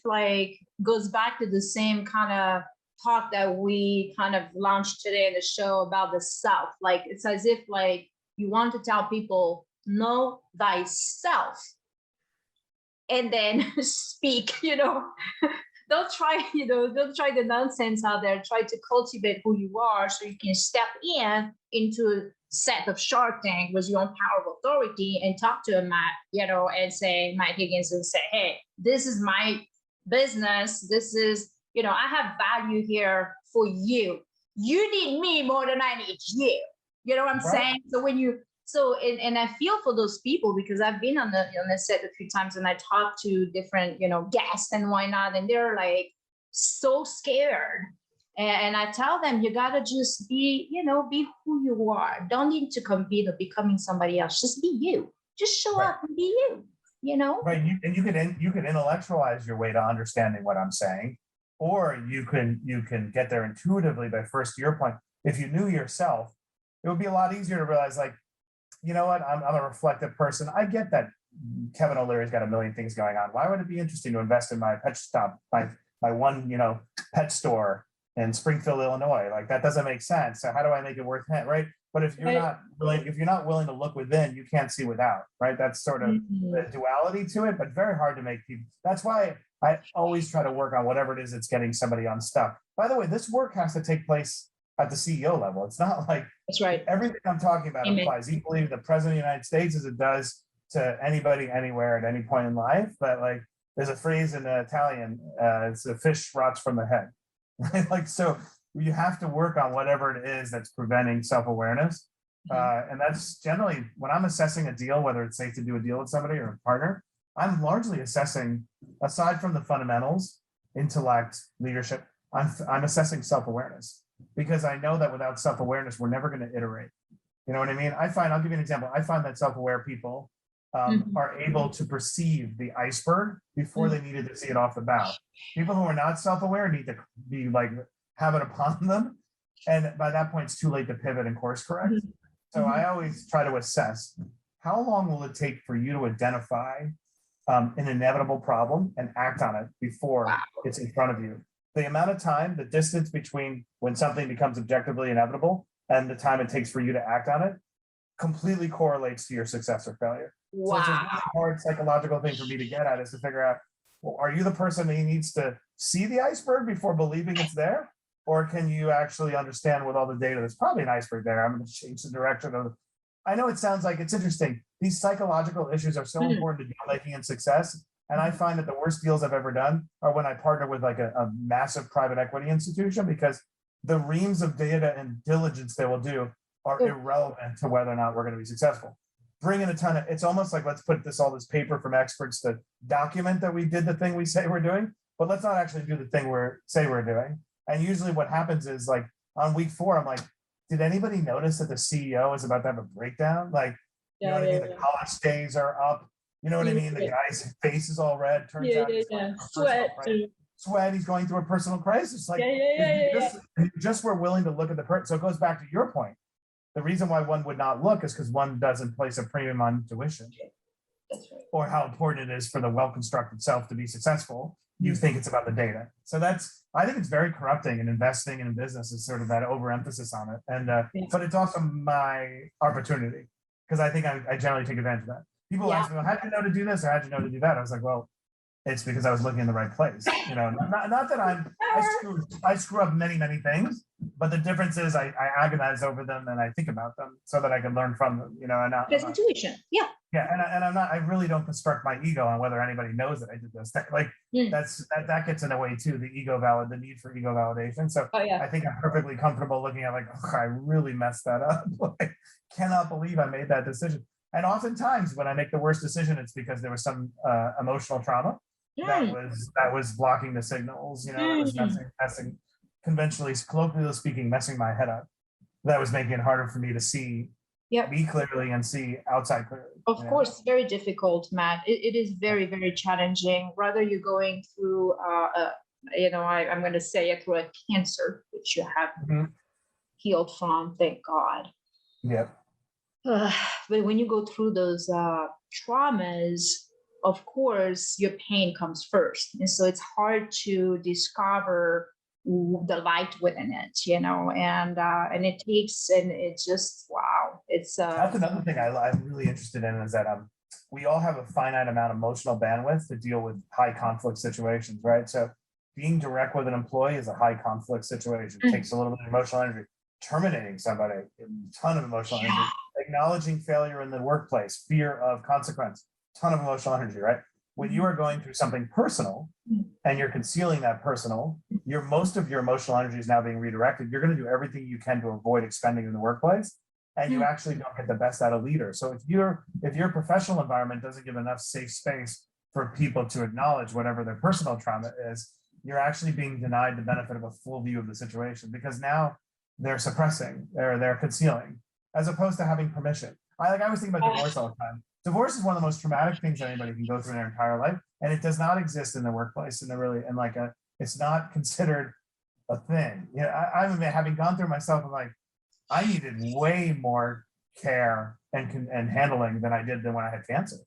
goes back to the same kind of talk that we kind of launched today in the show about the self. Like it's as if you want to tell people, know thyself, and then speak. Don't try the nonsense out there. Try to cultivate who you are so you can step into set of Shark Tank with your own power of authority and talk to a Matt, and say, Matt Higgins, and say, hey, this is my business. This is, I have value here for you. You need me more than I need you. You know what I'm saying? So and I feel for those people because I've been on the set a few times and I talk to different, guests and whatnot, and they're like so scared. And I tell them, you gotta just be who you are. Don't need to compete or becoming somebody else. Just be you. Just show up and be you. Right. You can intellectualize your way to understanding what I'm saying, or you can get there intuitively by first to your point. If you knew yourself, it would be a lot easier to realize, like, you know what, I'm a reflective person. I get that Kevin O'Leary's got 1 million things going on. Why would it be interesting to invest in my pet stop, my one, pet store in Springfield, Illinois? Like that doesn't make sense. So how do I make it worth it, right? But if you're not willing to look within, you can't see without, right? That's sort of the duality to it, but very hard to make people. That's why I always try to work on whatever it is that's getting somebody unstuck. By the way, this work has to take place at the CEO level. It's not like that's right. Everything I'm talking about applies equally to the president of the United States as it does to anybody, anywhere, at any point in life. But there's a phrase in Italian, it's a fish rots from the head. So you have to work on whatever it is that's preventing self-awareness. And that's generally when I'm assessing a deal, whether it's safe to do a deal with somebody or a partner, I'm largely assessing, aside from the fundamentals, intellect, leadership, I'm assessing self-awareness. Because I know that without self-awareness, we're never going to iterate. You know what I mean? I'll give you an example. I find that self-aware people are able to perceive the iceberg before they needed to see it off the bow. People who are not self-aware need to be have it upon them. And by that point, it's too late to pivot and course correct. So I always try to assess, how long will it take for you to identify an inevitable problem and act on it before it's in front of you? The amount of time, the distance between when something becomes objectively inevitable and the time it takes for you to act on it completely correlates to your success or failure. So it's a really Wow. hard psychological thing for me to get at, is to figure out, well, are you the person who needs to see the iceberg before believing it's there? Or can you actually understand with all the data, there's probably an iceberg there. I'm going to change the direction of. I know it sounds like it's interesting. These psychological issues are so important to deal making and success. And I find that the worst deals I've ever done are when I partner with like a massive private equity institution, because the reams of data and diligence they will do are irrelevant to whether or not we're going to be successful. Bring in a ton of, it's almost like, let's put all this paper from experts to document that we did the thing we say we're doing, but let's not actually do the thing we're doing. And usually what happens is, like, on week 4, I'm like, did anybody notice that the CEO is about to have a breakdown? Like, you know what I mean? The college days are up. You know what I mean? The guy's face is all red. Turns out he's going through a personal crisis. Sweat. He's going through a personal crisis. Like, if you just were willing to look at the person. So it goes back to your point. The reason why one would not look is because one doesn't place a premium on intuition. That's right. Or how important it is for the well-constructed self to be successful. You think it's about the data. So I think it's very corrupting, and investing in business is sort of that overemphasis on it. And but it's also my opportunity, because I think I generally take advantage of that. People ask me, well, how'd you know to do this, or how'd you know to do that? I was like, well, it's because I was looking in the right place. You know, not that I screw up many, many things, but the difference is I agonize over them and I think about them so that I can learn from them, you know. And There's intuition. Yeah. Yeah, and I really don't construct my ego on whether anybody knows that I did this. Like, that gets in the way too, the need for ego validation. So I think I'm perfectly comfortable looking at, like, oh, I really messed that up. Like, cannot believe I made that decision. And oftentimes when I make the worst decision, it's because there was some emotional trauma that was blocking the signals, you know, that was messing, conventionally, colloquially speaking, messing my head up. That was making it harder for me to see me clearly and see outside clearly. Of course, very difficult, Matt. It is very, very challenging. Whether you're going through, I'm going to say it, through a cancer, which you have healed from, thank God. Yep. But when you go through those traumas, of course, your pain comes first. And so it's hard to discover the light within it, you know, and it takes, and it's just, wow. It's that's another thing I'm really interested in, is that we all have a finite amount of emotional bandwidth to deal with high conflict situations, right? So being direct with an employee is a high conflict situation. It takes a little bit of emotional energy. Terminating somebody, a ton of emotional energy. Acknowledging failure in the workplace, fear of consequence, ton of emotional energy, right? When you are going through something personal and you're concealing that personal, most of your emotional energy is now being redirected. You're going to do everything you can to avoid expending in the workplace, and you actually don't get the best out of leaders. So if your professional environment doesn't give enough safe space for people to acknowledge whatever their personal trauma is, you're actually being denied the benefit of a full view of the situation, because now they're suppressing, they're concealing, as opposed to having permission. I always think about divorce all the time. Divorce is one of the most traumatic things that anybody can go through in their entire life, and it does not exist in the workplace. It's not considered a thing. You know, I'm having gone through myself, I'm like, I needed way more care and handling than I did when I had cancer.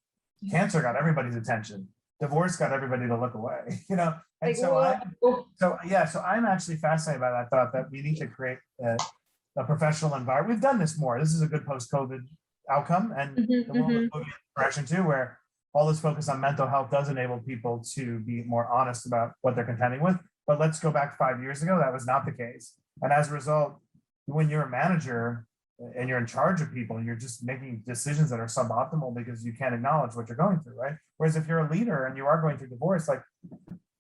Cancer got everybody's attention. Divorce got everybody to look away. You know, and so I'm actually fascinated by that thought that we need to create a professional environment. We've done this more. This is a good post-COVID outcome, and the world is moving in a direction too, where all this focus on mental health does enable people to be more honest about what they're contending with. But let's go back 5 years ago, that was not the case. And as a result, when you're a manager and you're in charge of people, you're just making decisions that are suboptimal because you can't acknowledge what you're going through, right? Whereas if you're a leader and you are going through divorce,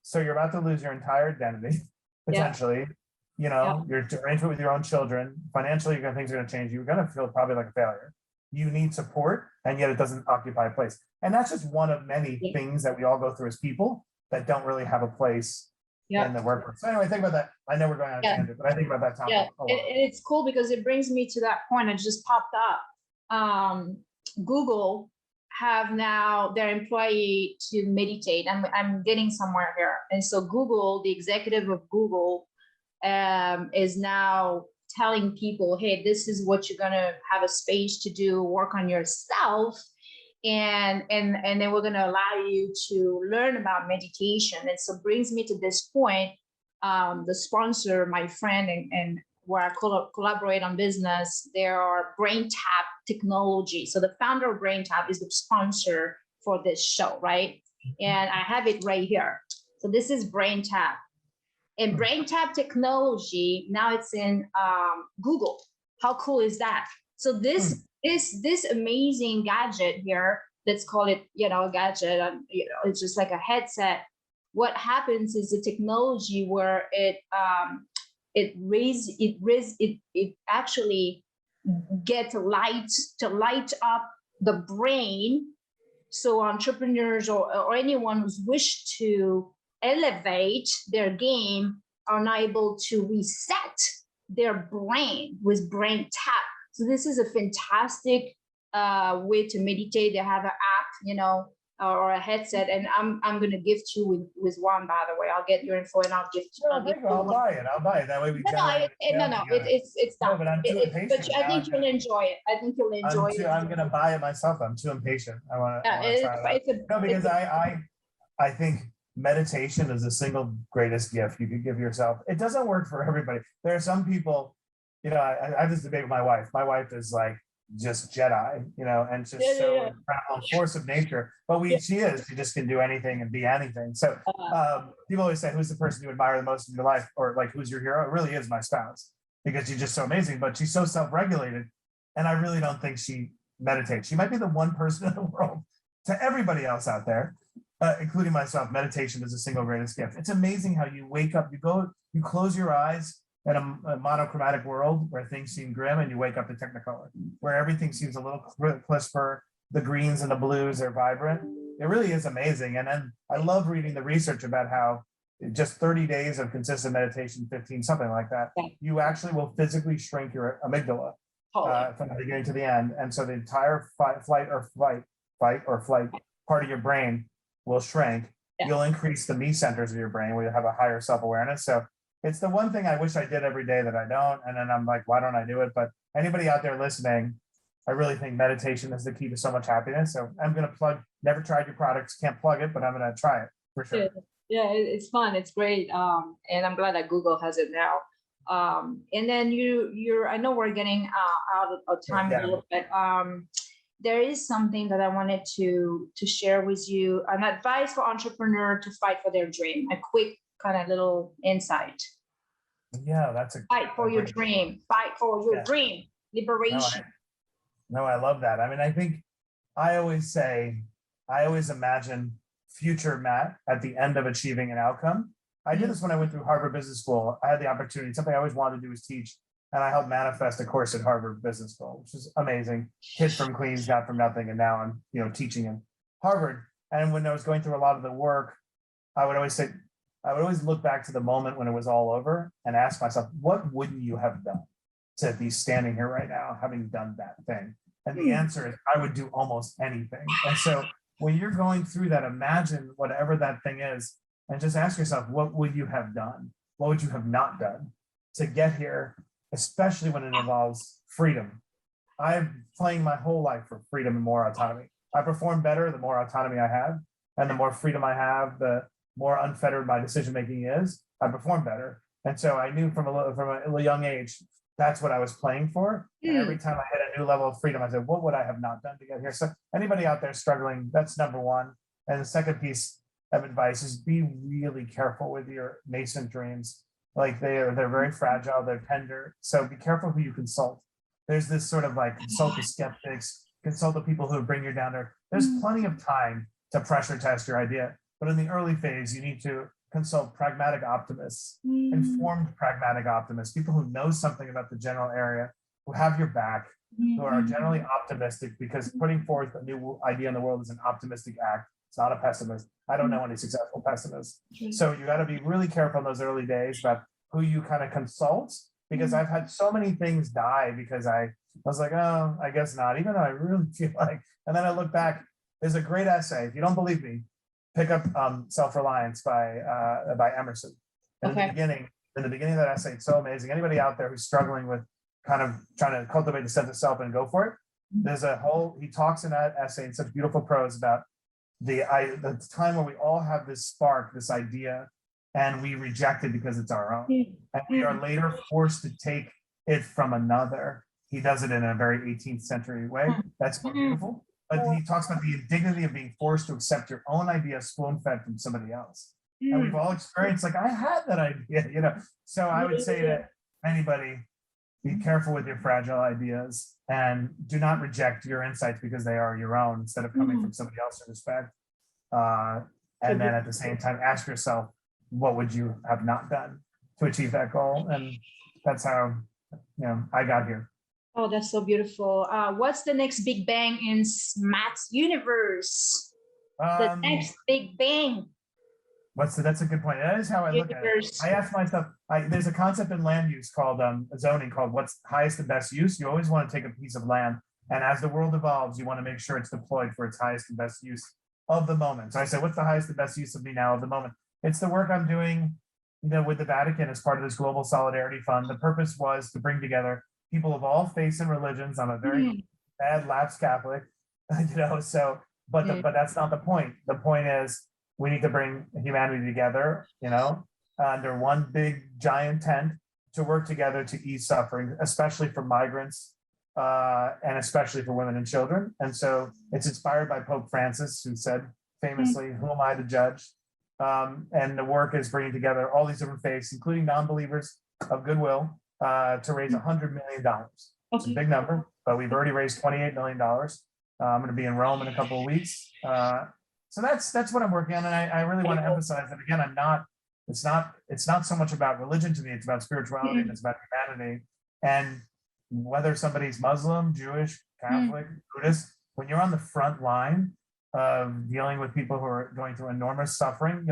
so you're about to lose your entire identity, potentially, you know, you're arranged with your own children, financially, things are going to change. You're going to feel probably like a failure. You need support, and yet it doesn't occupy a place. And that's just one of many things that we all go through as people that don't really have a place in the workforce. So anyway, think about that. I know we're going on a tangent, but I think about that topic a lot. It's cool because it brings me to that point. It just popped up. Google have now their employee to meditate. I'm getting somewhere here. And so Google, the executive of Google, is now telling people, hey, this is what you're going to have a space to do, work on yourself. And then we're going to allow you to learn about meditation. And so brings me to this point, the sponsor, my friend, and where I collaborate on business, there are BrainTap technology. So the founder of BrainTap is the sponsor for this show, right? And I have it right here. So this is BrainTap. And BrainTap technology, now it's in Google. How cool is that? So this amazing gadget here, let's call it, a gadget, it's just like a headset. What happens is the technology where it actually gets light to light up the brain. So entrepreneurs or anyone who's wished to elevate their game are now able to reset their brain with BrainTap. So this is a fantastic way to meditate. They have an app, or a headset, and I'm gonna gift you with one. By the way, I'll get your info and I'll gift you. I'll buy it. That way we can. It's No, not. but I'm too impatient. But I think you'll enjoy it. I'm gonna buy it myself. I'm too impatient. I want to try it. No, because I think meditation is the single greatest gift you could give yourself. It doesn't work for everybody. There are some people, I have this debate with my wife. My wife is like just Jedi, and just incredible force of nature. But she just can do anything and be anything. So people always say, who's the person you admire the most in your life? Or like, who's your hero? It really is my spouse, because she's just so amazing, but she's so self-regulated. And I really don't think she meditates. She might be the one person in the world. To everybody else out there, including myself, meditation is the single greatest gift. It's amazing how you wake up, you close your eyes in a monochromatic world where things seem grim, and you wake up to Technicolor, where everything seems a little crisper. The greens and the blues are vibrant. It really is amazing. And then I love reading the research about how just 30 days of consistent meditation, 15, something like that, you actually will physically shrink your amygdala from the beginning to the end. And so the entire fight or flight part of your brain will shrink. You'll increase the me centers of your brain where you have a higher self-awareness. So it's the one thing I wish I did every day that I don't. And then I'm like, why don't I do it? But anybody out there listening, I really think meditation is the key to so much happiness. So I'm going to plug, never tried your products, can't plug it, but I'm going to try it for sure. Yeah, it's fun. It's great. And I'm glad that Google has it now. And then I know we're getting out of time a little bit. There is something that I wanted to share with you, an advice for entrepreneur to fight for their dream, a quick kind of little insight. Yeah, that's fight for your dream, liberation. No, I love that. I mean, I think I always imagine future Matt at the end of achieving an outcome. I did this when I went through Harvard Business School. I had the opportunity, something I always wanted to do was teach. And I helped manifest a course at Harvard Business School, which is amazing. Kid from Queens, got from nothing, and now I'm, teaching in Harvard. And when I was going through a lot of the work, I would always look back to the moment when it was all over and ask myself, what wouldn't you have done to be standing here right now, having done that thing? And the answer is, I would do almost anything. And so when you're going through that, imagine whatever that thing is, and just ask yourself, what would you have done? What would you have not done to get here? Especially when it involves freedom. I'm playing my whole life for freedom and more autonomy. I perform better the more autonomy I have, and the more freedom I have, the more unfettered my decision-making is. I perform better. And so I knew from a young age, that's what I was playing for. And every time I hit a new level of freedom, I said, what would I have not done to get here? So anybody out there struggling, that's number one. And the second piece of advice is be really careful with your nascent dreams. Like they're very fragile, they're tender. So be careful who you consult. There's this sort of like consult the skeptics, consult the people who bring you down there. There's plenty of time to pressure test your idea. But in the early phase, you need to consult pragmatic optimists, informed pragmatic optimists, people who know something about the general area, who have your back, who are generally optimistic, because putting forth a new idea in the world is an optimistic act. It's not a pessimist. I don't know any successful pessimists. So you got to be really careful in those early days about who you kind of consult, because I've had so many things die because I was like, oh, I guess not, even though I really feel like, and then I look back, there's a great essay. If you don't believe me, pick up Self-Reliance by Emerson. And in the beginning of that essay, it's so amazing. Anybody out there who's struggling with kind of trying to cultivate the sense of self and go for it, he talks in that essay in such beautiful prose about the time where we all have this spark, this idea, and we reject it because it's our own. And we are later forced to take it from another. he does it in a very 18th century way. That's more beautiful. But he talks about the indignity of being forced to accept your own idea spoon-fed from somebody else. And we've all experienced, like, I had that idea, you know. So I would say that anybody, be careful with your fragile ideas and do not reject your insights because they are your own instead of coming from somebody else in respect. And then at the same time, ask yourself, what would you have not done to achieve that goal? And that's how, you know, I got here. Oh, that's so beautiful. What's the next big bang in Matt's universe? The next big bang. That's a good point. That is how I look at it. I ask myself, there's a concept in land use called zoning called what's highest and best use. You always want to take a piece of land, and as the world evolves, you want to make sure it's deployed for its highest and best use of the moment. So I say, what's the highest and best use of me now of the moment? It's the work I'm doing, you know, with the Vatican as part of this Global Solidarity Fund. The purpose was to bring together people of all faiths and religions. I'm a very bad lapsed Catholic, you know, so, but that's not the point. The point is we need to bring humanity together, you know, under one big giant tent to work together to ease suffering, especially for migrants and especially for women and children. And so it's inspired by Pope Francis, who said famously, who am I to judge? And the work is bringing together all these different faiths, including non-believers of goodwill, to raise $100 million. It's a big number, but we've already raised $28 million. I'm going to be in Rome in a couple of weeks. So that's what I'm working on. And I really want to emphasize that again, it's not so much about religion to me, it's about spirituality and it's about humanity. And whether somebody's Muslim, Jewish, Catholic, Buddhist, when you're on the front line of dealing with people who are going through enormous suffering,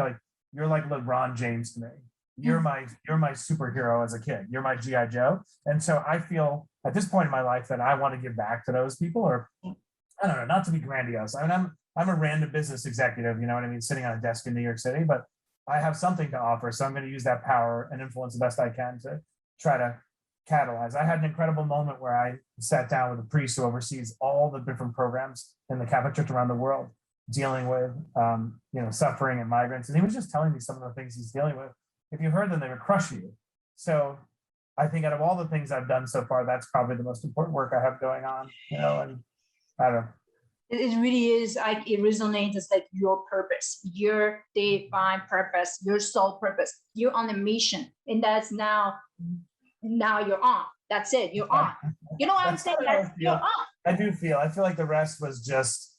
you're like LeBron James to me. You're my superhero as a kid. You're my G.I. Joe. And so I feel at this point in my life that I want to give back to those people, or I don't know, not to be grandiose. I mean, I'm a random business executive, you know what I mean, sitting on a desk in New York City, but I have something to offer. So I'm going to use that power and influence the best I can to try to catalyze. I had an incredible moment where I sat down with a priest who oversees all the different programs in the Catholic Church around the world dealing with, suffering and migrants. And he was just telling me some of the things he's dealing with. If you heard them, they would crush you. So I think out of all the things I've done so far, that's probably the most important work I have going on, you know, and I don't know. It really is like it resonates as like your purpose, your divine purpose, your soul purpose. You're on a mission, and that's now you're on. That's it. You're on. You know what I'm saying? You're on. I feel like the rest was just,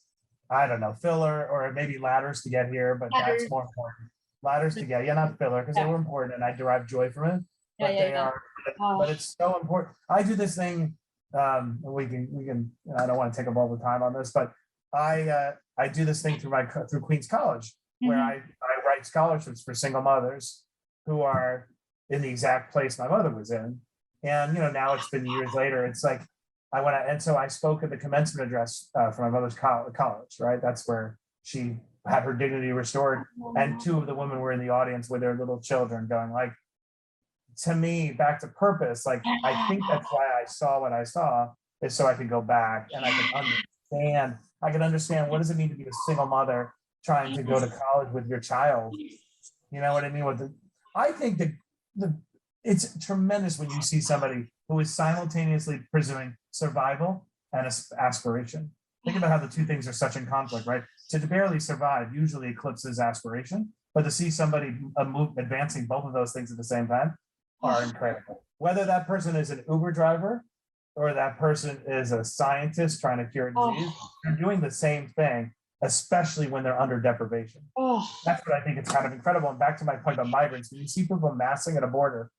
I don't know, filler or maybe ladders to get here, but that's more important. Ladders to get, not filler, because they were important and I derive joy from it. But they are, but it's so important. I do this thing. We can. I don't want to take up all the time on this, but I do this thing through Queens College, where I write scholarships for single mothers who are in the exact place my mother was in. And now it's been years later. It's like so I spoke at the commencement address for my mother's college, right? That's where she had her dignity restored. And two of the women were in the audience with their little children going like, to me, back to purpose. Like, I think that's why I saw what I saw, is so I could go back and I can understand what does it mean to be a single mother trying to go to college with your child. You know what I mean? I think that it's tremendous when you see somebody who is simultaneously pursuing survival and aspiration. Think about how the two things are such in conflict, right? To barely survive usually eclipses aspiration, but to see somebody advancing both of those things at the same time are incredible. Whether that person is an Uber driver or that person is a scientist trying to cure a disease, they're doing the same thing, especially when they're under deprivation. That's what I think it's kind of incredible. And back to my point about migrants, when you see people massing at a border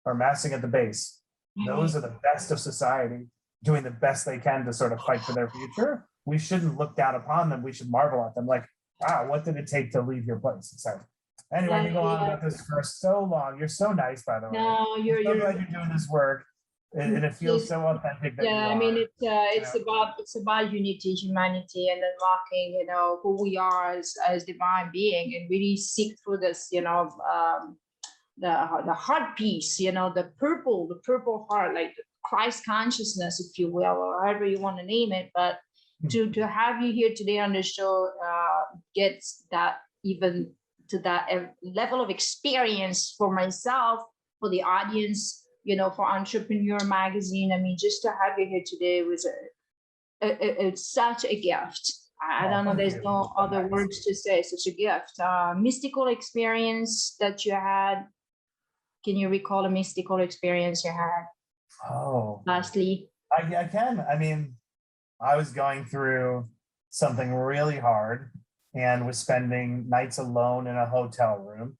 or massing at the base, those are the best of society, doing the best they can to sort of fight for their future. We shouldn't look down upon them. We should marvel at them like, wow, what did it take to leave your place? So anyway, I can go on about this for so long. You're so nice, by the way. No, I'm so glad you're doing this work. And it feels so authentic. I mean, it's about unity, humanity, and unlocking, who we are as divine being, and really seek through this, the heart piece, the purple heart, like Christ consciousness, if you will, or however you want to name it. But to have you here today on the show gets that even to that level of experience for myself, for the audience, for Entrepreneur Magazine. I mean, just to have you here today was it's such a gift. I don't know, there's no other words to say, such a gift. Mystical experience that you had. Can you recall a mystical experience you had? Lastly. I can. I mean, I was going through something really hard and was spending nights alone in a hotel room.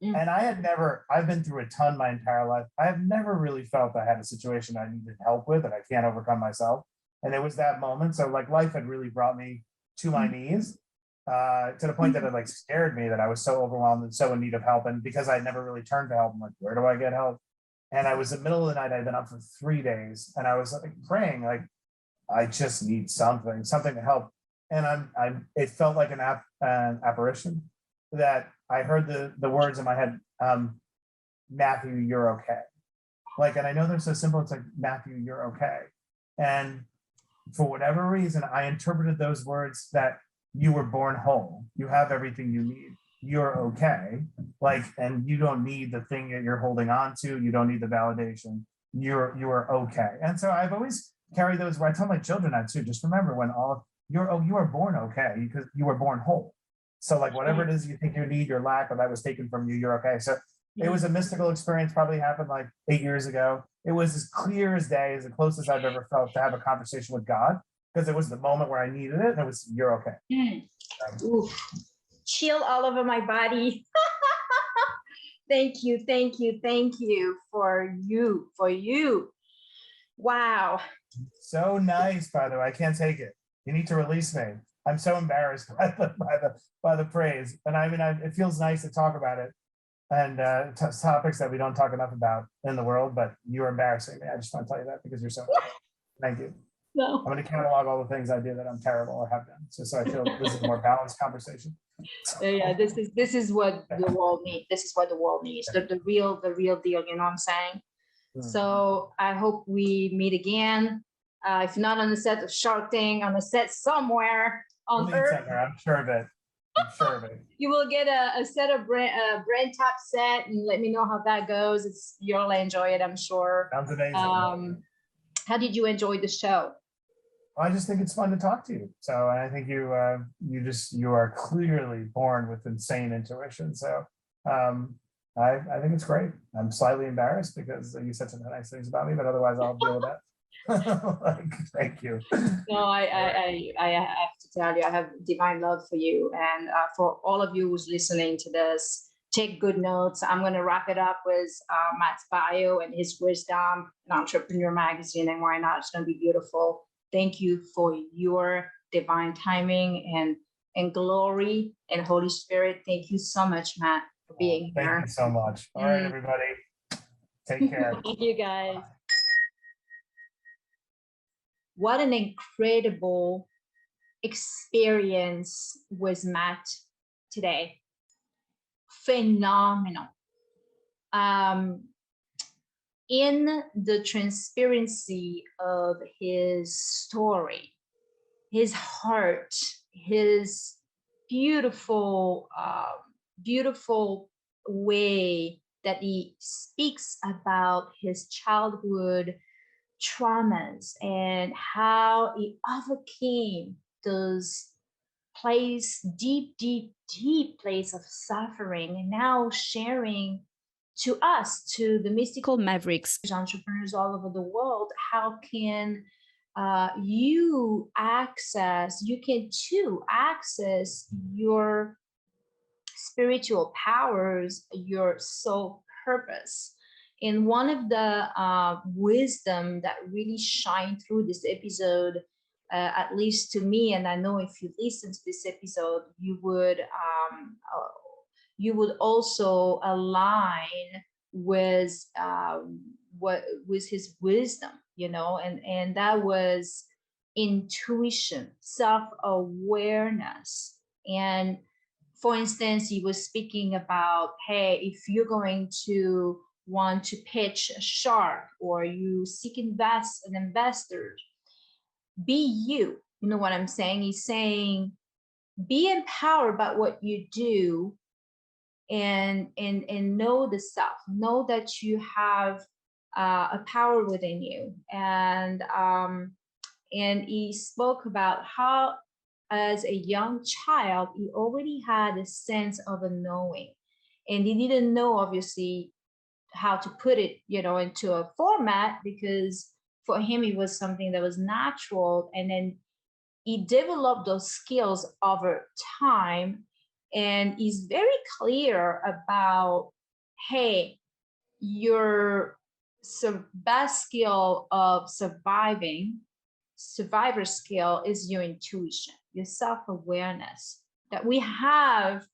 And I've been through a ton my entire life. I have never really felt I had a situation I needed help with that I can't overcome myself. And it was that moment. So like life had really brought me to my knees to the point that it like scared me, that I was so overwhelmed and so in need of help. And because I'd never really turned to help, I'm like, where do I get help? And I was in the middle of the night, I'd been up for 3 days and I was like praying, like, I just need something to help. And it felt like an apparition that I heard the words in my head, Matthew, you're okay. Like, and I know they're so simple. It's like, Matthew, you're okay. And for whatever reason, I interpreted those words that you were born whole. You have everything you need. You're okay. Like, and you don't need the thing that you're holding on to. You don't need the validation. You are okay. And so I've always carried those. I tell my children that too. Just remember, when you are born okay, because you were born whole. So like whatever it is you think you need, your lack, or that was taken from you, you're okay. So it was a mystical experience, probably happened like 8 years ago. It was as clear as day, as the closest I've ever felt to have a conversation with God, because it was the moment where I needed it. And it was, you're okay. Chill all over my body. Thank you for you. Wow. So nice, by the way. I can't take it. You need to release me. I'm so embarrassed by the praise. And I mean, it feels nice to talk about it, and topics that we don't talk enough about in the world, but you're embarrassing me. I just want to tell you that because you're so thank you. No. I'm going to catalog all the things I do that I'm terrible or have done. So I feel this is a more balanced conversation. Yeah, this is what the world needs. This is what the world needs. The real deal, you know what I'm saying? So I hope we meet again. If not on the set of Shark Tank, on the set somewhere on Earth. I'm sure of it. You will get a set of BrainTap set, and let me know how that goes. You'll enjoy it, I'm sure. Sounds amazing. How did you enjoy the show? I just think it's fun to talk to you. So I think you are clearly born with insane intuition. So I think it's great. I'm slightly embarrassed because you said some nice things about me, but otherwise I'll deal with that. Thank you. No, I have to tell you, I have divine love for you, and for all of you who's listening to this, take good notes. I'm going to wrap it up with Matt's bio and his wisdom and Entrepreneur Magazine, and why not? It's going to be beautiful. Thank you for your divine timing and glory and Holy Spirit. Thank you so much, Matt, for being here. Thank you so much. All right, everybody. Take care. Thank you, guys. What an incredible experience was Matt today. Phenomenal. In the transparency of his story, his heart, his beautiful way that he speaks about his childhood traumas and how he overcame those deep place of suffering, and now sharing to us, to the mystical mavericks, entrepreneurs all over the world, how can you can too access your spiritual powers, your soul purpose. And one of the wisdom that really shine through this episode, at least to me, and I know if you listen to this episode, you would also align with his wisdom, and that was intuition, self-awareness. And for instance, he was speaking about, hey, if you're going to want to pitch a shark, or you seek an investor, be you. You know what I'm saying? He's saying, be empowered by what you do, and know the self. Know that you have a power within you. And he spoke about how, as a young child, he already had a sense of a knowing, and he didn't know, obviously, how to put it, into a format, because for him it was something that was natural. And then he developed those skills over time, and he's very clear about, hey, your best skill of survivor skill is your intuition, your self-awareness, that we have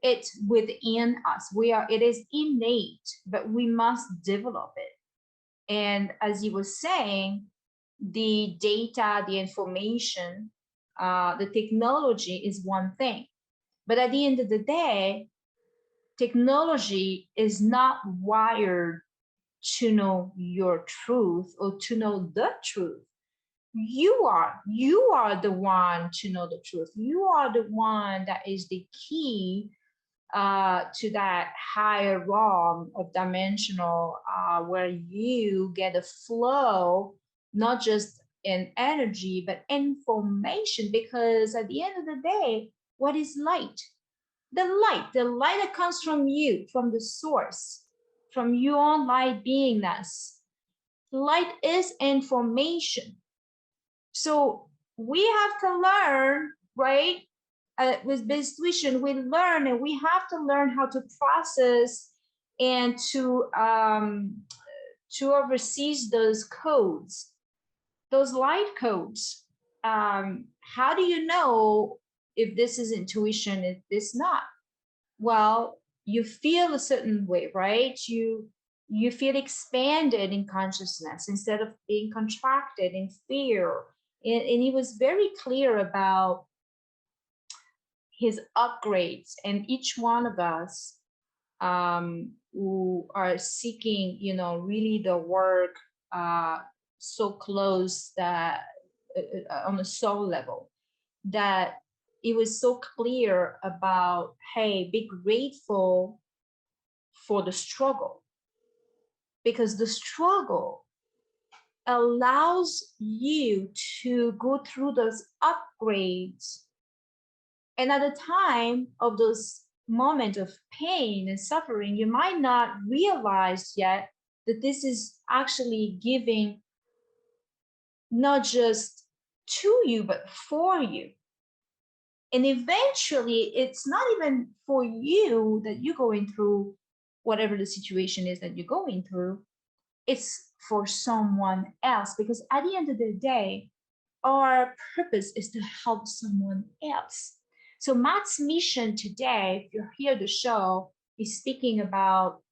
it within us. It is innate, but we must develop it. And as you were saying, the data, the information, the technology is one thing. But at the end of the day, technology is not wired to know your truth or to know the truth. You are the one to know the truth. You are the one that is the key to that higher realm of dimensional, where you get a flow, not just in energy, but information. Because at the end of the day, what is light? The light that comes from you, from the source, from your own light beingness. Light is information. So we have to learn, right? With this tuition, we learn, and we have to learn how to process and to oversee those codes, those light codes. How do you know if this is intuition, if this not? Well, you feel a certain way, right? You feel expanded in consciousness instead of being contracted in fear. And he was very clear about his upgrades, and each one of us, who are seeking, really the work, so close, that on a soul level, that it was so clear about, hey, be grateful for the struggle, because the struggle allows you to go through those upgrades. And at the time of those moments of pain and suffering, you might not realize yet that this is actually giving not just to you, but for you. And eventually, it's not even for you that you're going through whatever the situation is that you're going through. It's for someone else, because at the end of the day, our purpose is to help someone else. So Matt's mission today, if you hear the show, is speaking about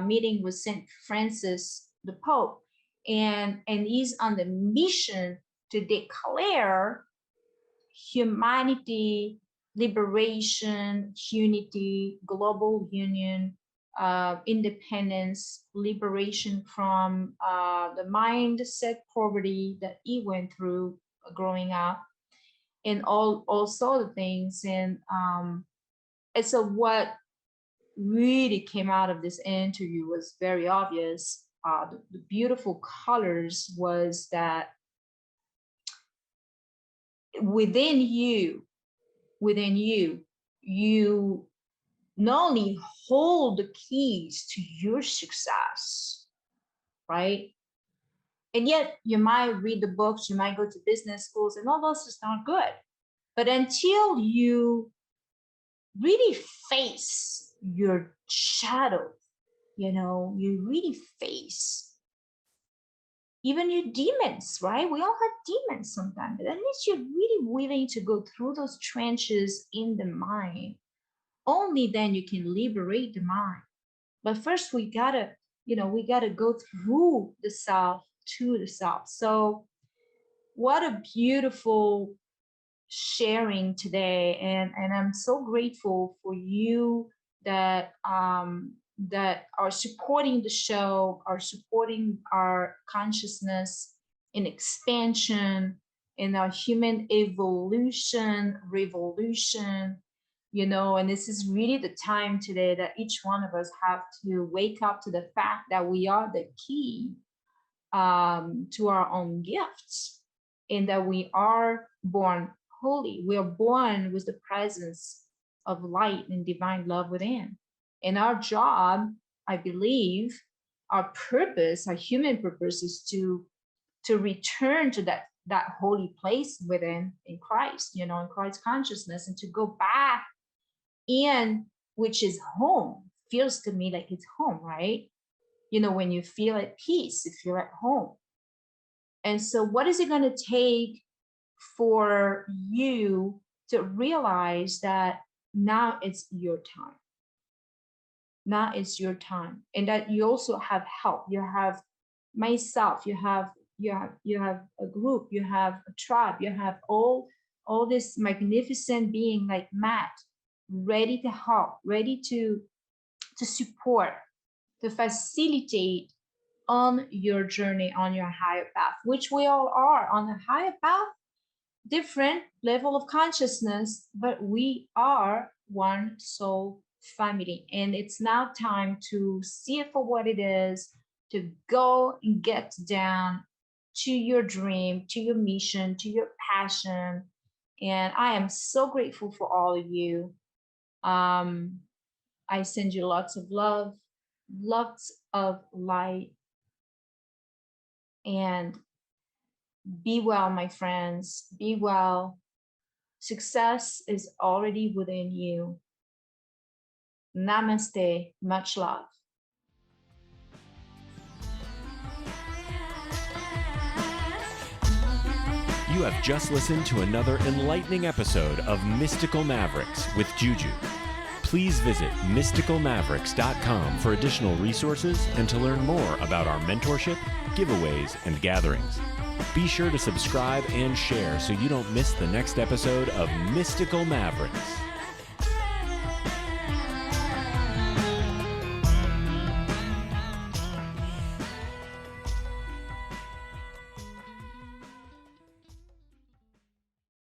meeting with Saint Francis the Pope, and he's on the mission to declare humanity, liberation, unity, global union, independence, liberation from the mindset poverty that he went through growing up, and all sort of things. And so what really came out of this interview was very obvious. The beautiful colors was that within you, you not only hold the keys to your success, right? And yet you might read the books, you might go to business schools, and all those is not good. But until you really face your shadow, you really face even your demons, right? We all have demons sometimes, but at least you're really willing to go through those trenches in the mind. Only then you can liberate the mind. But first we gotta go through the self to the self. So what a beautiful sharing today. And I'm so grateful for you that that are supporting the show, are supporting our consciousness in expansion, in our human evolution, revolution. And this is really the time today that each one of us have to wake up to the fact that we are the key to our own gifts, and that we are born holy. We are born with the presence of light and divine love within. And our job, I believe, our purpose, our human purpose, is to return to that holy place within in Christ, in Christ consciousness, and to go back in, which is home. Feels to me like it's home, right? When you feel at peace, you feel at home. And so what is it going to take for you to realize that now it's your time? Now it's your time. And that you also have help. You have myself, you have a group, you have a tribe, you have all this magnificent being like Matt, ready to help, ready to support, to facilitate on your journey, on your higher path, which we all are on a higher path, different level of consciousness, but we are one soul family. And it's now time to see it for what it is, to go and get down to your dream, to your mission, to your passion. And I am so grateful for all of you. I send you lots of love, lots of light, and be well, my friends. Be well. Success is already within you. Namaste. Much love. You have just listened to another enlightening episode of Mystical Mavericks with Juju. Please visit mysticalmavericks.com for additional resources and to learn more about our mentorship, giveaways, and gatherings. Be sure to subscribe and share so you don't miss the next episode of Mystical Mavericks.